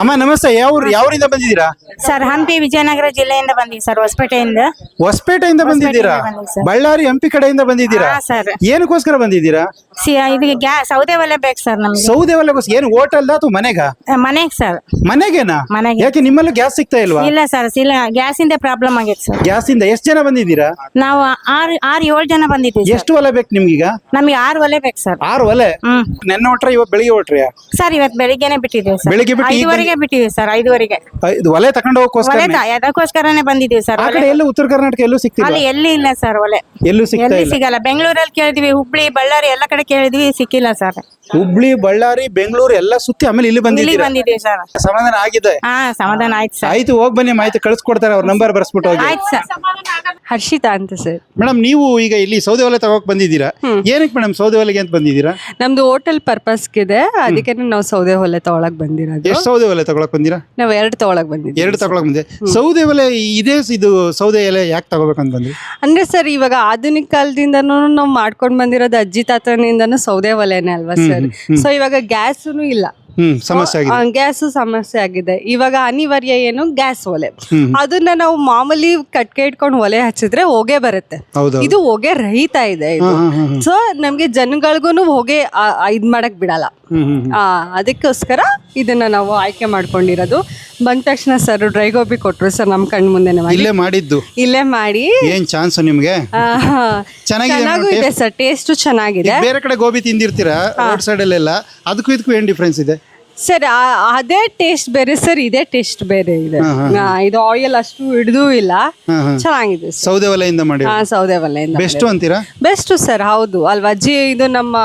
ಅಮ್ಮ ನಮಸ್ತೆ. ಯಾವೂರಿಂದ ಬಂದಿದ್ದೀರಾ? ಸರ್ ಹಂಪಿ ವಿಜಯನಗರ ಜಿಲ್ಲೆಯಿಂದ ಬಂದಿವಿ ಸರ್, ಹೊಸಪೇಟೆಯಿಂದ. ಹೊಸಪೇಟೆಯಿಂದ ಬಂದಿದ್ದೀರಾ? ಸರ್. ಬಳ್ಳಾರಿ ಹಂಪಿ ಕಡೆಯಿಂದ ಬಂದಿದ್ದೀರಾ? ಹಾ ಸರ್. ಏನಕ್ಕೋಸ್ಕರ ಬಂದಿದ್ದೀರಾ? ಇದು ಸೌದೆ ಒಲೆ ಬೇಕು ಸರ್ ನಮ್ಗೆ. ಸೌದೆ ಒಲೆಗೋಸ್ಕರ? ಏನು ಹೋಟೆಲ್ ಅಥವಾ ಮನೆಗ? ಮನೆಗೆ ಸರ್. ಮನೆಗೇನಾ? ಮನೆಗೆ. ಯಾಕೆ ನಿಮ್ಮಲ್ಲೂ ಗ್ಯಾಸ್ ಸಿಗ್ತಾ ಇಲ್ವಾ? ಇಲ್ಲ ಸರ್, ಇಲ್ಲ ಗ್ಯಾಸ್ ಇಂದ ಪ್ರಾಬ್ಲಮ್ ಆಗೈತೆ ಸರ್. ಗ್ಯಾಸ್ ಇಂದ ಎಷ್ಟು ಜನ ಬಂದಿದ್ದೀರಾ? ನಾವು 6-7 ಜನ ಬಂದಿದ್ದೀವಿ ಸರ್. ಎಷ್ಟು ಒಲೆ ಬೇಕು ನಿಮ್ಗೀಗ? ನಮ್ಗೆ 6 ಒಲೆ ಬೇಕು ಸರ್. 6 ಒಲೆ? ನೆನ್ನೆ ಹೊಟ್ರೆ ಇವತ್ತು ಬೆಳಿಗ್ಗೆ ಹೊಟ್ರಿ? ಸರ್ ಇವತ್ತು ಬೆಳಿಗ್ಗೆನೆ ಬಿಟ್ಟಿದ್ದೀವಿ ಸರ್. ಬೆಳಿಗ್ಗೆ ಬಿಟ್ಟು ಈಗ 5ವರೆಗೆ ಬಿಟ್ಟಿದ್ದೀವಿ ಸರ್. 5ವರೆಗೆ ಇದು ಒಲೆ ತಗೊಂಡು ಹೋಗೋಸ್ಕರ ಅದಕ್ಕೋಸ್ಕರನೇ ಬಂದಿದ್ದೀವಿ ಸರ್. ಆ ಕಡೆ ಎಲ್ಲೂ ಉತ್ತರ ಕರ್ನಾಟಕ ಎಲ್ಲೂ ಸಿಗ್ತಿಲ್ಲ? ಅಲ್ಲಿ ಎಲ್ಲಿ ಇಲ್ಲ ಸರ್ ಒಲೆ. ಎಲ್ಲೂ ಸಿಗ್ತಾ ಎಲ್ಲಿ ಇಲ್ಲ? ಸಿಗಲ್ಲ. ಬೆಂಗಳೂರಲ್ಲಿ ಕೇಳಿದ್ವಿ, ಹುಬ್ಳಿ ಬಳ್ಳಾರಿ ಎಲ್ಲ ಕಡೆ ಕೇಳಿದ್ವಿ, ಸಿಕ್ಕಿಲ್ಲ ಸರ್. ಹುಬ್ಳಿ ಬಳ್ಳಾರಿ ಬೆಂಗಳೂರು ಎಲ್ಲ ಸುತ್ತಿ ಆಮೇಲೆ ಇಲ್ಲಿ ಇಲ್ಲಿ ಬಂದಿದ್ದೀರಾ? ಬಂದಿದ್ದೀವಿ ಸರ್. ಸಮಾಧಾನ ಆಗಿದೆ? ಹಾ ಸಮಾಧಾನ ಆಯ್ತು ಸರ್. ಆಯ್ತು, ಹೋಗ್ ಬನ್ನಿ, ಮಾಹಿತಿ ಕಳಿಸ್ಕೊಡ್ತಾರೆ, ಅವ್ರ ನಂಬರ್ ಬರ್ಸ್ಬಿಟ್ಟು ಹೋಗಿ. ಆಯ್ತು ಸರ್. ಹರ್ಷಿತಾ ಅಂತ ಸರ್. ಮೇಡಮ್, ನೀವು ಈಗ ಇಲ್ಲಿ ಸೌದೆ ಒಲೆ ತಗೋಕ್ ಬಂದಿದ್ದೀರಾ? ಏನಕ್ಕೆ ಮೇಡಮ್ ಸೌದೆ ಒಲೆಗೆ ಅಂತ ಬಂದಿದ್ದೀರಾ? ನಮ್ದು ಹೋಟೆಲ್ ಪರ್ಪಸ್ಗಿದೆ, ಅದಕ್ಕೆ ನಾವು ಸೌದೆ ಒಲೆ ತಗೊಳಕ್ ಬಂದಿರೋದು. ಎಷ್ಟು ಸೌದೆ ಒಲೆ ತಗೊಳಕ್ ಬಂದಿರಾ? ನಾವು 2 ತಗೊಳಕ್ ಬಂದಿದ್ದೀವಿ. 2 ತಗೊಳಕ್ ಬಂದೆ. ಸೌದೆ ಒಲೆ ಇದು ಸೌದೆ ಎಲೆ ಯಾಕೆ ತಗೋಬೇಕಂತ ಬಂದ್ರಿ? ಅಂದ್ರೆ ಸರ್, ಇವಾಗ ಆಧುನಿಕ ಕಾಲದಿಂದನೂ ನಾವು ಮಾಡ್ಕೊಂಡ್ ಬಂದಿರೋದು ಅಜ್ಜಿ ತಾತನಿಂದನೂ ಸೌದೆ ಒಲೆನೇ ಅಲ್ವಾ ಸರ್. ಸೊ ಇವಾಗ ಗ್ಯಾಸೂನು ಇಲ್ಲ, ಸಮಸ್ಯೆ ಆಗಿದೆ. ಗ್ಯಾಸ್ ಸಮಸ್ಯೆ ಆಗಿದೆ. ಇವಾಗ ಅನಿವಾರ್ಯ ಏನು, ಗ್ಯಾಸ್ ಒಲೆ. ಅದನ್ನ ನಾವು ಮಾಮೂಲಿ ಕಟ್ಕೆ ಇಟ್ಕೊಂಡು ಒಲೆ ಹಚ್ಚಿದ್ರೆ ಹೊಗೆ ಬರುತ್ತೆ. ಇದು ಹೊಗೆ ರಹಿತ ಇದೆ ಇದು. ಸೊ ನಮ್ಗೆ ಜನಗಳಿಗೂ ಹೊಗೆ ಇದ್ ಮಾಡಕ್ ಬಿಡಲ್ಲ. ಅದಕ್ಕೋಸ್ಕರ ಇದನ್ನ ನಾವು ಆಯ್ಕೆ ಮಾಡ್ಕೊಂಡಿರೋದು. ಬಂದ ತಕ್ಷಣ ಸರ್ ಡ್ರೈ ಗೋಬಿ ಕೊಟ್ರು ಸರ್, ನಮ್ ಕಣ್ ಮುಂದೆನೆ ಇಲ್ಲೇ ಮಾಡಿದ್ದು. ಇಲ್ಲೇ ಮಾಡಿ. ಏನ್ ಚಾನ್ಸ್ ನಿಮ್ಗೆ? ಚೆನ್ನಾಗೂ ಇದೆ ಸರ್, ಟೇಸ್ಟ್ ಚೆನ್ನಾಗಿದೆ. ಬೇರೆ ಕಡೆ ಗೋಬಿ ತಿಂದಿರ್ತೀರಾ ರೋಡ್ ಸೈಡ್ ಅಲ್ಲೆಲ್ಲ, ಅದಕ್ಕೂ ಇದಕ್ಕೂ ಏನ್ ಡಿಫ್ರೆನ್ಸ್ ಇದೆ ಸರ್? ಅದೇ ಟೇಸ್ಟ್ ಬೇರೆ ಸರ್, ಇದೇ ಟೇಸ್ಟ್ ಬೇರೆ ಇದೆ. ಇದು ಆಯಿಲ್ ಅಷ್ಟು ಹಿಡಿದು ಇಲ್ಲ, ಚೆನ್ನಾಗಿದೆ. ಸೌದೆ ಒಲೆಯಿಂದ ಮಾಡಿ? ಸೌದೆ ಒಲೆಯಿಂದ ಬೆಸ್ಟ್ ಅಂತೀರಾ? ಬೆಸ್ಟ್ ಸರ್, ಹೌದು ಅಲ್ವಾ ಜಿ. ಇದು ನಮ್ಮ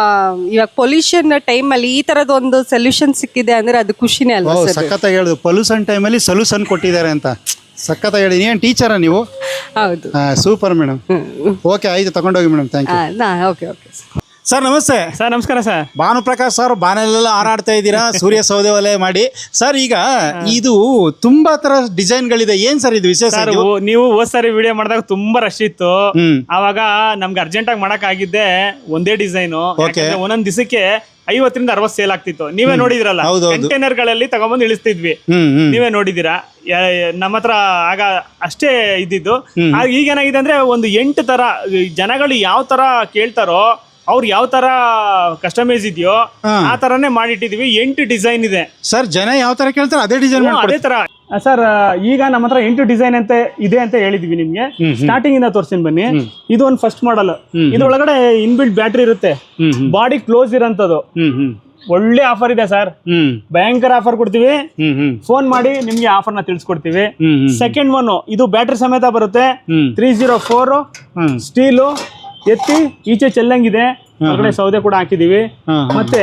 ಇವಾಗ ಪೊಲ್ಯೂಷನ್ ಟೈಮ್ ಅಲ್ಲಿ ಈ ತರದ ಒಂದು ಸೊಲ್ಯೂಷನ್ ಸಿಕ್ಕಿದೆ ಅಂದ್ರೆ ಅದು ಖುಷಿನೇ ಅಲ್ವಾ ಸರ್? ಸಖತ್ತಾಗಿ ಹೇಳುದು, ಪೊಲ್ಯೂಷನ್ ಟೈಮ್ ಅಲ್ಲಿ ಸೊಲ್ಯೂಷನ್ ಕೊಟ್ಟಿದ್ದಾರೆ ಅಂತ. ಸಖತ್ತಾಗಿ ಹೇಳಿ. ನೀನ್ ಟೀಚರಾ ನೀವು? ಹೌದು. Super madam. ಓಕೆ, ಆಯ್ತು, ತಗೊಂಡೋಗಿ madam. Thank you. Okay okay sir ನಮಸ್ತೆ. ಸರ್ ನಮಸ್ಕಾರ ಸರ್. ಭಾನುಪ್ರಕಾಶ್ ಸರ್, ಬಾನಲ್ಲೆಲ್ಲ ಹಾರಾಡ್ತಾ ಇದ್ದೀರಾ, ಸೂರ್ಯ ಸೌದೆ ಒಲೆ ಮಾಡಿ. ಸರ್ ಈಗ ಇದು ತುಂಬಾ ತರ ಡಿಸೈನ್ಗಳಿದೆ, ಏನ್ ಸರ್ ಇದು ವಿಶೇಷ? ಸರ್ ನೀವು ಹೋದ್ ಸಾರಿ ವಿಡಿಯೋ ಮಾಡಿದಾಗ ತುಂಬಾ ರಶ್ ಇತ್ತು. ಅವಾಗ ನಮ್ಗೆ ಅರ್ಜೆಂಟ್ ಆಗಿ ಮಾಡಕ್ ಆಗಿದ್ದೆ ಒಂದೇ ಡಿಸೈನು. ಒಂದೊಂದ್ ದಿವಸಕ್ಕೆ 50ರಿಂದ 60 ಸೇಲ್ ಆಗ್ತಿತ್ತು. ನೀವೇ ನೋಡಿದಿರಲ್ಲ, ಕಂಟೈನರ್ ಗಳಲ್ಲಿ ತಗೊಂಡ್ಬಂದು ಇಳಿಸ್ತಿದ್ವಿ, ನೀವೇ ನೋಡಿದೀರಾ. ನಮ್ಮ ಹತ್ರ ಆಗ ಅಷ್ಟೇ ಇದ್ದಿದ್ದು. ಈಗ ಏನಾಗಿದೆ ಅಂದ್ರೆ ಒಂದು 8 ತರ ಜನಗಳು ಯಾವ ತರ ಕೇಳ್ತಾರೋ, ಅವ್ರು ಯಾವ ತರ ಕಸ್ಟಮೈಸ್ ಇದೆಯೋ ಆ ತರನೇ ಮಾಡಿಟ್ಟಿದೀವಿ. 8 ಡಿಸೈನ್ ಇದೆ ಸರ್. ಜನ ಯಾವ ತರ ಕೇಳ್ತಾರೆ ಅದೇ ಡಿಸೈನ್ ಅದೇ ತರ. ಸರ್ ಈಗ ನಮ್ಮ ಹತ್ರ 8 ಡಿಸೈನ್ ಅಂತ ಇದೆ ಅಂತ ಹೇಳಿದ್ವಿ ನಿಮ್ಗೆ. ಸ್ಟಾರ್ಟಿಂಗ್ ಇಂದ ತೋರಿಸ್ತೀನಿ ಬನ್ನಿ. ಇದು ಒಂದು ಫಸ್ಟ್ ಮಾಡಲ್. ಇದ್ರೊಳಗಡೆ ಇನ್ಬಿಲ್ಟ್ ಬ್ಯಾಟ್ರಿ ಇರುತ್ತೆ, ಬಾಡಿ ಕ್ಲೋಸ್ ಇರೋಂಥದ್ದು. ಒಳ್ಳೆ ಆಫರ್ ಇದೆ ಸರ್, ಭಯಂಕರ ಆಫರ್ ಕೊಡ್ತೀವಿ. ಫೋನ್ ಮಾಡಿ ನಿಮ್ಗೆ ಆಫರ್ ನ ತಿಳಿಸ್ಕೊಡ್ತೀವಿ. ಸೆಕೆಂಡ್ ಒನ್, ಇದು ಬ್ಯಾಟ್ರಿ ಸಮೇತ ಬರುತ್ತೆ. 304 ಸ್ಟೀಲು, ಎತ್ತಿ ಈಚೆ ಚೆಲ್ಲಂಗಿದೆ. ಹೊರಗಡೆ ಸೌದೆ ಕೂಡ ಹಾಕಿದೀವಿ. ಮತ್ತೆ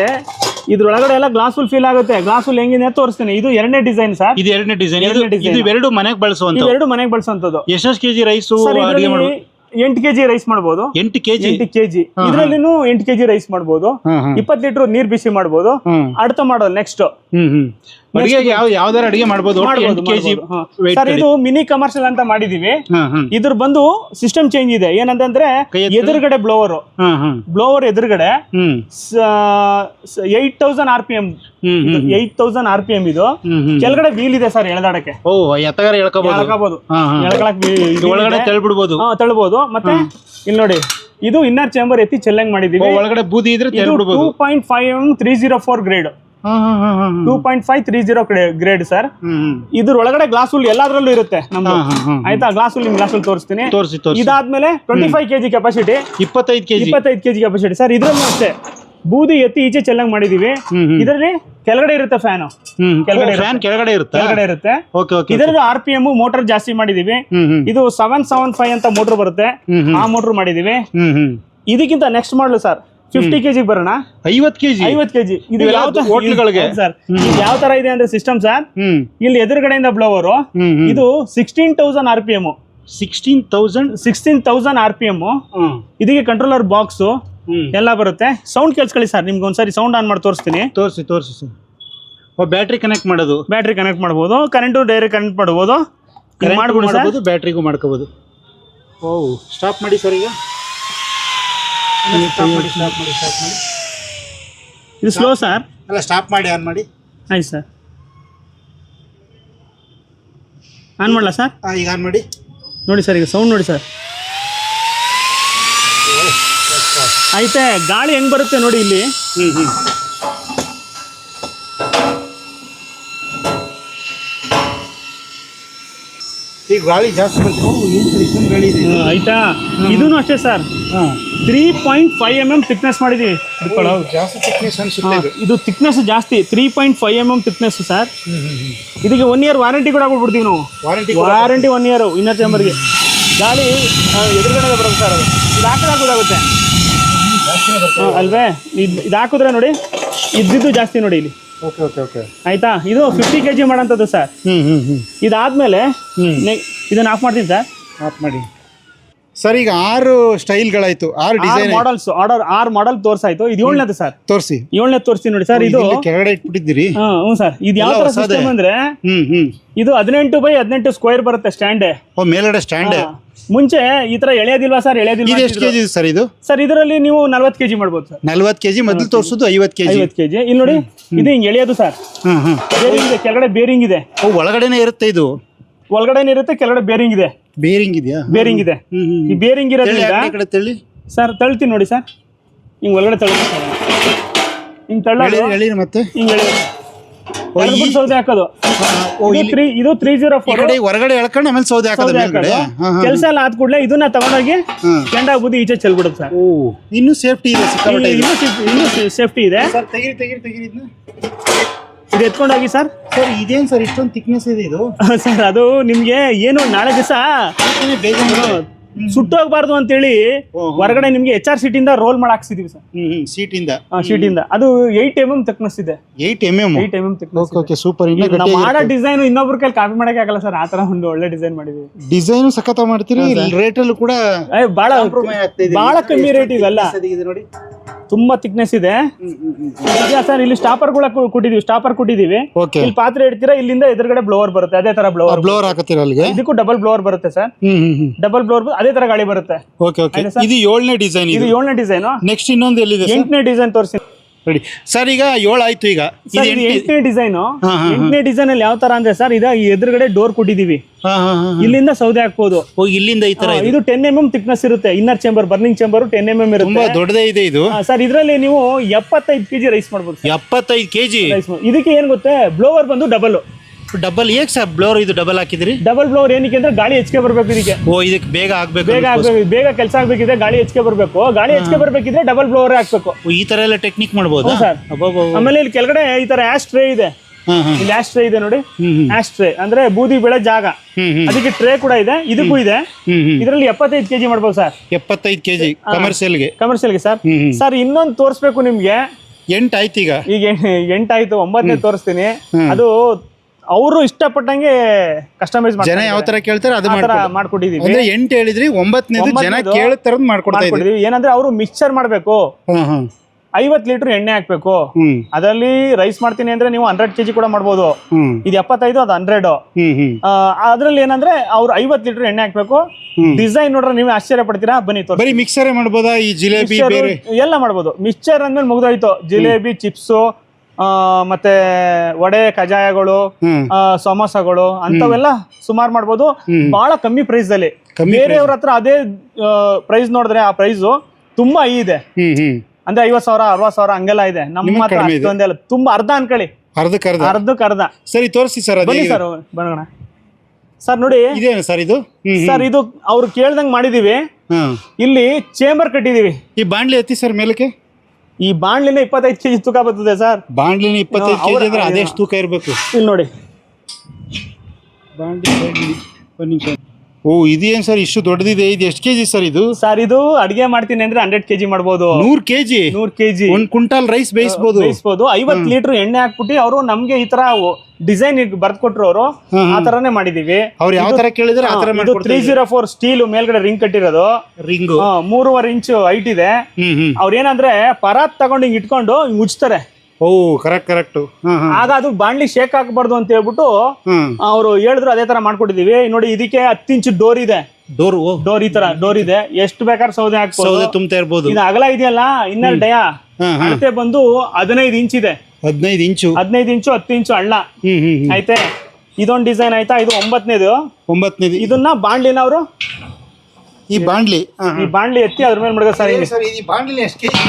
ಇದ್ರೊಳಗಡೆ ಎಲ್ಲ ಗ್ಲಾಸ್ ಫುಲ್ ಫೀಲ್ ಆಗುತ್ತೆ. ಗ್ಲಾಸ್ ಫುಲ್ ಹೆಂಗಿದೆ ತೋರಿಸ್ತೀನಿ. ಇದು 2ನೇ ಡಿಸೈನ್ ಸರ್. ಇದು 2ನೇ ಡಿಸೈನ್. ಇವೆರಡು ಮನೆಗೆ ಬಳಸುವಂತ. ಇವೆರಡು ಮನೆಗೆ ಬಳಸುವಂತದ್ದು. ಎಷ್ಟು ಕೆಜಿ ರೈಸ್? 8 ಕೆಜಿ ರೈಸ್ ಮಾಡಬಹುದು. 8 ಕೆಜಿ ಇದ್ರಲ್ಲಿ 8 ಕೆಜಿ ರೈಸ್ ಮಾಡಬಹುದು. 20 ಲೀಟರ್ ನೀರ್ ಬಿಸಿ ಮಾಡಬಹುದು. ಅರ್ಥ ಮಾಡೋದು ನೆಕ್ಸ್ಟ್ ಯಾವ್ದಾರ ಅಡಿಗೆ ಮಾಡಬಹುದು. ಸರ್ ಇದು ಮಿನಿ ಕಮರ್ಷಿಯಲ್ ಅಂತ ಮಾಡಿದೀವಿ. ಇದ್ರ ಬಂದು ಸಿಸ್ಟಮ್ ಚೇಂಜ್ ಇದೆ. ಏನಂತಂದ್ರೆ ಎದುರುಗಡೆ ಬ್ಲೋವರ್ ಎದುರುಗಡೆ 8000 RPM 8000 RPM ಇದು. ಕೆಳಗಡೆ ವೀಲ್ ಇದೆ ಸರ್, ಎಳೆದಾಡಕ್ಕೆ. ತಳ್ಬಹುದು. ಮತ್ತೆ ಇಲ್ಲಿ ನೋಡಿ, ಇದು ಇನ್ನರ್ ಚೇಂಬರ್ ಎತ್ತಿ ಚೆಲ್ಲಂಗ್ ಮಾಡಿದೀವಿ. ಒಳಗಡೆ ಬೂದಿ ಇದ್ರೆ 2.5 mm 304 ಗ್ರೇಡ್. 2.5 30 grade sir. ಇದ್ರ ಒಳಗಡೆ ಗ್ಲಾಸ್ ಹುಲ್ ಎಲ್ಲಾದ್ರಲ್ಲೂ ಇರುತ್ತೆ ನಮ್ದು. ಆಯ್ತಾ? ಗ್ಲಾಸ್ ಹುಲ್ ಗ್ಲಾಸ್ ಹುಲ್ ತೋರಿಸ್ತೀನಿ. ಇದಾದ್ಮೇಲೆ 25 kg capacity, 25 kg capacity sir. ಇದ್ರಲ್ಲೂ ಅಷ್ಟೇ ಬೂದಿ ಎತ್ತಿ ಈಚೆ ಚೆಲ್ಲಂಗ್ ಮಾಡಿದೀವಿ. ಇದರಲ್ಲಿ ಕೆಳಗಡೆ ಇರುತ್ತೆ ಫ್ಯಾನ್, ಕೆಳಗಡೆ ಇರುತ್ತೆ. ಇದರಲ್ಲಿ RPM ಮೋಟರ್ ಜಾಸ್ತಿ ಮಾಡಿದೀವಿ. ಇದು 775 ಅಂತ ಮೋಟರ್ ಬರುತ್ತೆ, ಆ ಮೋಟರ್ ಮಾಡಿದೀವಿ. ಇದಕ್ಕಿಂತ ನೆಕ್ಸ್ಟ್ ಮಾಡಲು ಸರ್ 50 kg ಬರೋಣ. 50 kg. ಇದು ಸರ್ ಯಾವ ತರ ಇದೆ ಅಂದ್ರೆ ಸಿಸ್ಟಮ್ ಸರ್, ಇಲ್ಲಿ ಎದುರುಗಡೆಯಿಂದ ಬ್ಲೋವರು. ಇದು 16,000 RPM. 16,000 RPM. ಇದಕ್ಕೆ ಕಂಟ್ರೋಲರ್ ಬಾಕ್ಸ್ ಎಲ್ಲ ಬರುತ್ತೆ. ಸೌಂಡ್ ಕೇಳಿಸ್ಕೊಳ್ಳಿ ಸರ್, ನಿಮ್ಗೆ ಒಂದ್ಸರಿ ಸೌಂಡ್ ಆನ್ ಮಾಡಿ ತೋರಿಸ್ತೀನಿ. ತೋರಿಸಿ ಸರ್. ಬ್ಯಾಟ್ರಿ ಕನೆಕ್ಟ್ ಮಾಡಬಹುದು. ಕರೆಂಟು ಡೈರೆಕ್ಟ್ ಕನೆಕ್ಟ್ ಮಾಡಬಹುದು. ಬ್ಯಾಟ್ರಿಗೂ ಮಾಡ್ಕೋಬಹುದು. ಸ್ಟಾಪ್ ಮಾಡಿ ಸರ್. ಈಗ ಸ್ಟಾಪ್ ಮಾಡಿ. ಇದು ಸ್ಲೋ ಸರ್. ಸ್ಟಾಪ್ ಮಾಡಿ, ಆನ್ ಮಾಡಿ. ಆಯ್ತು ಸರ್. ಆನ್ ಮಾಡಲಾ ಸರ್? ಈಗ ಆನ್ ಮಾಡಿ ನೋಡಿ ಸರ್, ಈಗ ಸೌಂಡ್ ನೋಡಿ ಸರ್. ಆಯ್ತೆ, ಗಾಳಿ ಹೆಂಗ್ ಬರುತ್ತೆ ನೋಡಿ ಇಲ್ಲಿ. ಈಗ ಗಾಳಿ ಜಾಸ್ತಿ ಗಾಳಿ ಇದೆ. ಆಯ್ತಾ, ಇದೂ ಅಷ್ಟೇ ಸರ್. 3.5 mm ಥಿಕ್ನೆಸ್ ಮಾಡಿದೀವಿ. ಜಾಸ್ತಿ ಥಿಕ್ನೆಸ್ ಅನ್ಸುತ್ತೆ. ಇದು ಥಿಕ್ನೆಸ್ ಜಾಸ್ತಿ, 3.5 mm ಥಿಕ್ನೆಸ್ ಸರ್. ಇದಕ್ಕೆ 1 year ವಾರಂಟಿ ಕೂಡ ಕೊಟ್ಬಿಡ್ತೀವಿ ನಾವು. ವಾರಂಟಿ 1 year ಇನ್ನರ್ ಚೇಂಬರ್ಗೆ. ಗಾಳಿ ಎದುರುಗಡೆ ಬರುತ್ತೆ ಸರ್. ಅದು ಇದು ಹಾಕಿದಾಗ ಗೊತ್ತಾಗುತ್ತೆ ಅಲ್ವೇ? ಇದು ಹಾಕಿದ್ರೆ ನೋಡಿ, ಇದ್ದಿದ್ದು ಜಾಸ್ತಿ ನೋಡಿ ಇಲ್ಲಿ. ಆಯ್ತಾ, ಇದು 50 kg ಮಾಡೋಂಥದ್ದು ಸರ್. ಇದಾದ್ಮೇಲೆ ಇದನ್ನ ಆಫ್ ಮಾಡ್ತೀನಿ ಸರ್. ಆಫ್ ಮಾಡಿ ಸರ್. ಈಗ 6 ಸ್ಟೈಲ್ಗಳಾಯ್ತು, 6 ಡಿಸೈನ್ ಮಾಡಲ್ಸ್, 6 ಮಾಡಲ್ ತೋರ್ಸಾಯ್ತು. ಇದು 7ನೇದು ಸರ್. ತೋರಿಸಿ. 7ನೇದು ತೋರಿಸ್ತೀನಿ ನೋಡಿ ಸರ್. ಇದು ಕೆಳಗಡೆ ಇಟ್ಬಿಟ್ಟಿದ್ದೀರಿ. ಹ್ಞೂ ಸರ್. ಇದು ಯಾವ ತರ ಸಿಸ್ಟಮ್ ಅಂದ್ರೆ, ಇದು 18x18 ಸ್ಕ್ವೇರ್ ಬರುತ್ತೆ ಸ್ಟ್ಯಾಂಡ್. ಮೇಲ್ಗಡೆ ಸ್ಟ್ಯಾಂಡ್. ಮುಂಚೆ ಈ ತರ ಎಳೆಯೋದಿಲ್ವಾ ಸರ್? ಎಳೆಯೋದಿಲ್ವಾ? ಎಷ್ಟು ಕೆಜಿ ಸರ್ ಇದು? ಸರ್ ಇದರಲ್ಲಿ ನೀವು 40 kg ಮಾಡ್ಬೋದು ಸರ್. 40 kg. ಮೊದಲು ತೋರಿಸೋದು 50 kg. ಇಲ್ಲಿ ನೋಡಿ, ಇದು ಹಿಂಗೆ ಎಳೆಯೋದು ಸರ್. ಬೇರಿಂಗ್ ಇದೆ, ಕೆಳಗಡೆ ಬೇರಿಂಗ್ ಇದೆ. ಒಳಗಡೆನೆ ಇರುತ್ತೆ ಇದು. ಒಳಗಡೆನೇ ಇರುತ್ತೆ, ಕೆಳಗಡೆ ಬೇರಿಂಗ್ ಇದೆ. ಬೇರಿಂಗ್ ಇದೆಯಾ? ಬೇರಿಂಗ್ ಇದೆ. ಈ ಬೇರಿಂಗ್ ಇರೋದ್ರಿಂದ ತಳ್ಳಿ ಸರ್. ತಳ್ತೀನಿ ನೋಡಿ ಸರ್. ಹಿಂಗ್ ಒಳಗಡೆ ತಳ್ಳಿ ಸರ್. ಹಿಂಗ್ ತಳ್ಳಿ ಮತ್ತೆ ಹಿಂಗ್ ಎಳೆಯೋದು, ಸೌದೆ ಹಾಕೋದು. ಇದು 304 ಹೊರಗಡೆ ಎಳ್ಕೊಂಡು ಆಮೇಲೆ ಸೌದೆ ಹಾಕೋದು. ಕೆಲಸ ಎಲ್ಲ ಆದ ಕೂಡಲೇ ಇದನ್ನ ತಗೊಂಡೋಗಿ ಕೆಂಡ ಬುದ್ಧಿ ಈಚೆ ಚೆಲ್ಬಿಡುತ್ತೆ ಸರ್. ಇನ್ನೂ ಸೇಫ್ಟಿ ಇದೆ, ಇನ್ನೂ ಸೇಫ್ಟಿ ಇದೆ. ತೆಗಿರಿ ಇದು ಎತ್ಕೊಂಡೋಗಿ ಸರ್. ಸರ್ ಇದೇನು ಸರ್ ಇಷ್ಟೊಂದು ಥಿಕ್ನೆಸ್ ಇದೆ ಇದು? ಸರ್ ಅದು ನಿಮ್ಗೆ ಏನು ನಾಳೆ ದಿವಸ ಸುಟ್ಟೋಗ್ಬಾರ್ದು ಅಂತೇಳಿ ಹೊರಗಡೆ ನಿಮ್ಗೆ HR ಸೀಟ್ ಇಂದ ರೋಲ್ ಮಾಡಿ ಹಾಕ್ಸಿದೀವಿ ಸರ್. ಶೀಟ್ ಇಂದ ಅದು 8 mm ಥಿಕ್ನೆಸ್ ಇದೆ. 8 mm ಥಿಕ್ನೆಸ್. Okay, super. ನಾವು ಮಾಡೋ ಡಿಸೈನ್ ಇನ್ನೊಬ್ರ ಕೈಲಿ ಕಾಪಿ ಮಾಡಕ್ಕೆ ಆಗಲ್ಲ ಸರ್. ಆ ತರ ಒಂದು ಒಳ್ಳೆ ಡಿಸೈನ್ ಮಾಡಿದೀವಿ. ಡಿಸೈನ್ ಸಖತ್ ಮಾಡ್ತೀರಿ. ರೇಟ್ ಅಲ್ಲೂ ಕೂಡ ಬಹಳ ಕಮ್ಮಿ ರೇಟ್ ಇವೆಲ್ಲ. ನೋಡಿ, ತುಂಬಾ ಥಿಕ್ನೆಸ್ ಇದೆ ಸರ್. ಇಲ್ಲಿ ಸ್ಟಾಪರ್ ಕೊಟ್ಟಿದೀವಿ. ಇಲ್ಲಿ ಪಾತ್ರೆ ಇಡ್ತೀರಾ, ಇಲ್ಲಿಂದ ಎದುರುಗಡೆ ಬ್ಲೋವರ್ ಬರುತ್ತೆ. ಅದೇ ತರ ಬ್ಲೋವರ್ ಹಾಕತ್ತೀರಾ ಅಲ್ಲಿಗೆ? ಇದಕ್ಕೂ ಡಬಲ್ ಬ್ಲೋವರ್ ಬರುತ್ತೆ ಸರ್. ಡಬಲ್ ಬ್ಲೋವರ್, ಅದೇ ತರ ಗಾಳಿ ಬರುತ್ತೆ. ಇದು 7ನೇ ಡಿಸೈನ್. ಇದು 7ನೇ ಡಿಸೈನ್. ನೆಕ್ಸ್ಟ್ ಇನ್ನೊಂದು ಎಲ್ಲಿದೆ? 8ನೇ ಡಿಸೈನ್ ತೋರಿಸಿ. Ready sir. ಈಗ 7 ಆಯ್ತು. ಈಗ 8ನೇ ಡಿಸೈನ್. 8ನೇ ಡಿಸೈನ್ ಅಲ್ಲಿ ಯಾವ ತರ ಅಂದ್ರೆ ಸರ್, ಎದುರುಗಡೆ ಡೋರ್ ಕೊಟ್ಟಿದೀವಿ. ಇಲ್ಲಿಂದ ಸೌದೆ ಹಾಕ್ಬೋದು. ಇಲ್ಲಿಂದ ಈ ತರ. ಇದು 10 mm ಥಿಕ್ನೆಸ್ ಇರುತ್ತೆ. Inner chamber, burning chamber 10 mm ಇರುತ್ತೆ. ತುಂಬಾ ದೊಡ್ಡದೇ ಇದೆ ಇದು ಸರ್. ಇದರಲ್ಲಿ ನೀವು 75 kg ರೈಸ್ ಮಾಡ್ಬೋದು. 75 kg. ಇದಕ್ಕೆ ಏನ್ ಗೊತ್ತೇ, ಬ್ಲೋವರ್ ಬಂದು ಡಬಲ್. ಹೇಗೆ ಸರ್ ಬ್ಲೋವರ್ ಇದು ಡಬಲ್ ಹಾಕಿದ್ರಿ? ಡಬಲ್ ಬ್ಲೋವರ್ ಏನಕ್ಕೆ ಅಂದ್ರೆ ಗಾಳಿ ಹೆಚ್ಚಿಗೆ ಬರ್ಬೇಕು ಇದಕ್ಕೆ. ಇದಕ್ಕೆ ಬೇಗ ಆಗ್ಬೇಕು, ಬೇಗ ಕೆಲಸ ಆಗ್ಬೇಕಿದ್ರೆ ಗಾಳಿ ಹೆಚ್ಚಿಗೆ ಬರ್ಬೇಕು. ಗಾಳಿ ಹೆಚ್ಚಿಗೆ ಬರ್ಬೇಕಿದ್ರೆ ಡಬಲ್ ಬ್ಲೋವರ್ ಹಾಕ್ಬೇಕು. ಈ ತರ ಎಲ್ಲ ಟೆಕ್ನಿಕ್ ಮಾಡಬಹುದು ಸರ್. ಆಮೇಲೆ ಇಲ್ಲಿ ಕೆಳಗಡೆ ಈ ತರ ಆಶ್ ಟ್ರೇ ಇದೆ. ಇಲ್ಲಿ ಆಶ್ ಟ್ರೇ ಇದೆ ನೋಡಿ. ಆಶ್ ಟ್ರೇ ಅಂದ್ರೆ ಬೂದಿ ಬೆಳೆ ಜಾಗ. ಅದಕ್ಕೆ ಟ್ರೇ ಕೂಡ ಇದೆ, ಇದಕ್ಕೂ ಇದೆ. ಇದರಲ್ಲಿ 75 kg ಮಾಡ್ಬೋದು ಸರ್. 75 kg ಕಮರ್ಷಿಯಲ್ಗೆ ಸರ್. ಸರ್ ಇನ್ನೊಂದು ತೋರಿಸ್ಬೇಕು ನಿಮ್ಗೆ. 8 ಆಯ್ತು. ಈಗ 8 ಆಯ್ತು. 9ನೇ ತೋರಿಸ್ತೀನಿ. ಅದು ಅವರು ಇಷ್ಟಪಟ್ಟಂಗೆ ಕಸ್ಟಮೈಸ್ ಜನ ಯಾವ ತರ ಕೇಳ್ತಾರೆ ಅದು ಮಾಡ್ಕೊಟ್ಟಿದೀವಿ. ಅಂದ್ರೆ 8 ಹೇಳಿದ್ರಿ, 9ನೇದು ಜನ ಕೇಳೋ ತರದ್ ಮಾಡ್ಕೊಡ್ತೀವಿ. ಏನಂದ್ರೆ ಅವರು ಮಿಕ್ಸ್ಚರ್ ಮಾಡ್ಬೇಕು. 50 ಲೀಟರ್ ಎಣ್ಣೆ ಹಾಕ್ಬೇಕು. ಅದರಲ್ಲಿ ರೈಸ್ ಮಾಡ್ತೀನಿ ಅಂದ್ರೆ ನೀವು 100 kg ಕೂಡ ಮಾಡ್ಬೋದು. ಇದು 75, ಅದು 100. ಅದ್ರಲ್ಲಿ ಏನಂದ್ರೆ ಅವ್ರು 50 ಲೀಟರ್ ಎಣ್ಣೆ ಹಾಕ್ಬೇಕು. ಡಿಸೈನ್ ನೋಡ್ರೆ ನೀವು ಆಶ್ಚರ್ಯ ಪಡ್ತೀರಾ. ಬನ್ನಿ ಬರೀ ಮಿಕ್ಸರ್ ಮಾಡ್ಬೋದಾ? ಈ ಜಿಲೇಬಿ ಎಲ್ಲ ಮಾಡ್ಬೋದು. ಮಿಕ್ಸ್ಚರ್ ಅಂದ್ಮೇಲೆ ಮುಗ್ದೋಯ್ತು. ಜಿಲೇಬಿ, ಚಿಪ್ಸು, ಮತ್ತೆ ವಡೆ, ಕಜಾಯಗಳು, ಸಮೋಸಗಳು ಅಂತವೆಲ್ಲ ಸುಮಾರು ಮಾಡ್ಬೋದು. ಬಹಳ ಕಮ್ಮಿ ಪ್ರೈಸ್ ಅಲ್ಲಿ. ಬೇರೆಯವ್ರ ಹತ್ರ ಅದೇ ಪ್ರೈಸ್ ನೋಡಿದ್ರೆ ಆ ಪ್ರೈಸ್ ತುಂಬಾ ಹೈ ಇದೆ. ಅಂದ್ರೆ 50,000, 60,000 ಹಂಗೆಲ್ಲ ಇದೆ. ನಮ್ಮ ಹತ್ರ ಅಷ್ಟೊಂದೆಲ್ಲ ತುಂಬಾ ಅರ್ಧ ಅನ್ಕೊಳ್ಳಿ. ಅರ್ಧಕ್ಕರ್ಧ. ಸರಿ ತೋರಿಸಿ ಸರ್. ಬನ್ನಿ ಸರ್, ಬರೋಣ ಸರ್. ನೋಡಿ ಇದೇನು ಸರ್ ಇದು? ಸರ್ ಇದು ಅವ್ರು ಕೇಳ್ದಂಗ್ ಮಾಡಿದೀವಿ. ಇಲ್ಲಿ ಚೇಂಬರ್ ಕಟ್ಟಿದೀವಿ. ಈ ಬಾಂಡ್ಲಿ ಎತ್ತಿ ಸರ್ ಮೇಲಕ್ಕೆ. ಈ ಬಾಂಡ್ಲಿನ 25 kg ತೂಕ ಬರ್ತದೆ ಸರ್. ಬಾಂಡ್ಲಿನ 25 kg ಅಂದ್ರೆ ಅದೆಷ್ಟು ತೂಕ ಇರಬೇಕು? ಇಲ್ಲಿ ನೋಡಿ. ಇದೇನ್ ಸರ್ ಇಷ್ಟು ದೊಡ್ಡದಿದೆ? ಇದು ಎಷ್ಟು ಕೆಜಿ ಸರ್ ಇದು? ಸರ್ ಇದು ಅಡಿಗೆ ಮಾಡ್ತೀನಿ ಅಂದ್ರೆ 100 kg ಮಾಡ್ಬೋದು. 100 kg? 100 kg. 1 ಕ್ವಿಂಟಲ್ ರೈಸ್ ಬೇಯಿಸಬಹುದು. 50 ಲೀಟರ್ ಎಣ್ಣೆ ಹಾಕ್ಬಿಟ್ಟು ಅವರು ನಮ್ಗೆ ಈ ತರ ಡಿಸೈನ್ ಬರ್ದ್ ಕೊಟ್ರು. ಅವರು ಆ ತರಾನೇ ಮಾಡಿದೀವಿ. ಅವ್ರು ಯಾವ ತರ ಕೇಳಿದ್ರೆ ಆ ತರ ಮಾಡ್ಕೊಡ್ತೀವಿ. 304 ಸ್ಟೀಲ್ ಮೇಲ್ಗಡೆ ರಿಂಗ್ ಕಟ್ಟಿರೋದು. ರಿಂಗ್ 3.5 ಇಂಚು ಹೈಟ್ ಇದೆ. ಅವ್ರ ಏನಂದ್ರೆ ಪರಾತ್ ತಗೊಂಡು ಹಿಂಗ್ ಇಟ್ಕೊಂಡು ಹಿಂಗ್ ಮುಚ್ತಾರೆ. ಕರೆಕ್ಟ್. ಆಗ ಅದು ಬಾಂಡ್ಲಿ ಶೇಕ್ ಹಾಕಬಾರ್ದು ಅಂತ ಹೇಳ್ಬಿಟ್ಟು ಅವ್ರು ಹೇಳಿದ್ರು. ಅದೇ ತರ ಮಾಡ್ಕೊಟ್ಟಿದೀವಿ. ನೋಡಿ ಇದಕ್ಕೆ 10 ಇಂಚು ಡೋರ್ ಇದೆ. ಡೋರ್ ಈ ತರ ಡೋರ್ ಇದೆ. ಎಷ್ಟು ಬೇಕಾದ್ರೆ ಸೌದೆ ಹಾಕ್ಬೋದು, ತುಂಬ್ತಾ ಇರ್ಬೋದು. ಇದು ಅಗಲ ಇದೆಯಲ್ಲ, ಇನ್ನರ್ ಡಯ ಅಳತೆ ಬಂದು 15 ಇಂಚ್ ಇದೆ. 15 ಇಂಚು 10 ಇಂಚು ಅಳ್ಳ ಐತೆ. ಇದೊಂದು ಡಿಸೈನ್ ಆಯ್ತಾ, ಇದು 9ನೇದು. 9ನೇದು. ಇದನ್ನ ಬಾಂಡ್ಲಿನ ಅವರು ಈ ಬಾಂಡ್ಲಿ ಈ ಬಾಂಡ್ಲಿ ಎತ್ತಿ ಅದ್ರ ಮೇಲೆ ಮಡಗ ಸರ್. ಈ ಬಾಂಡ್ಲಿ ಎಷ್ಟು ಕೆಜಿ?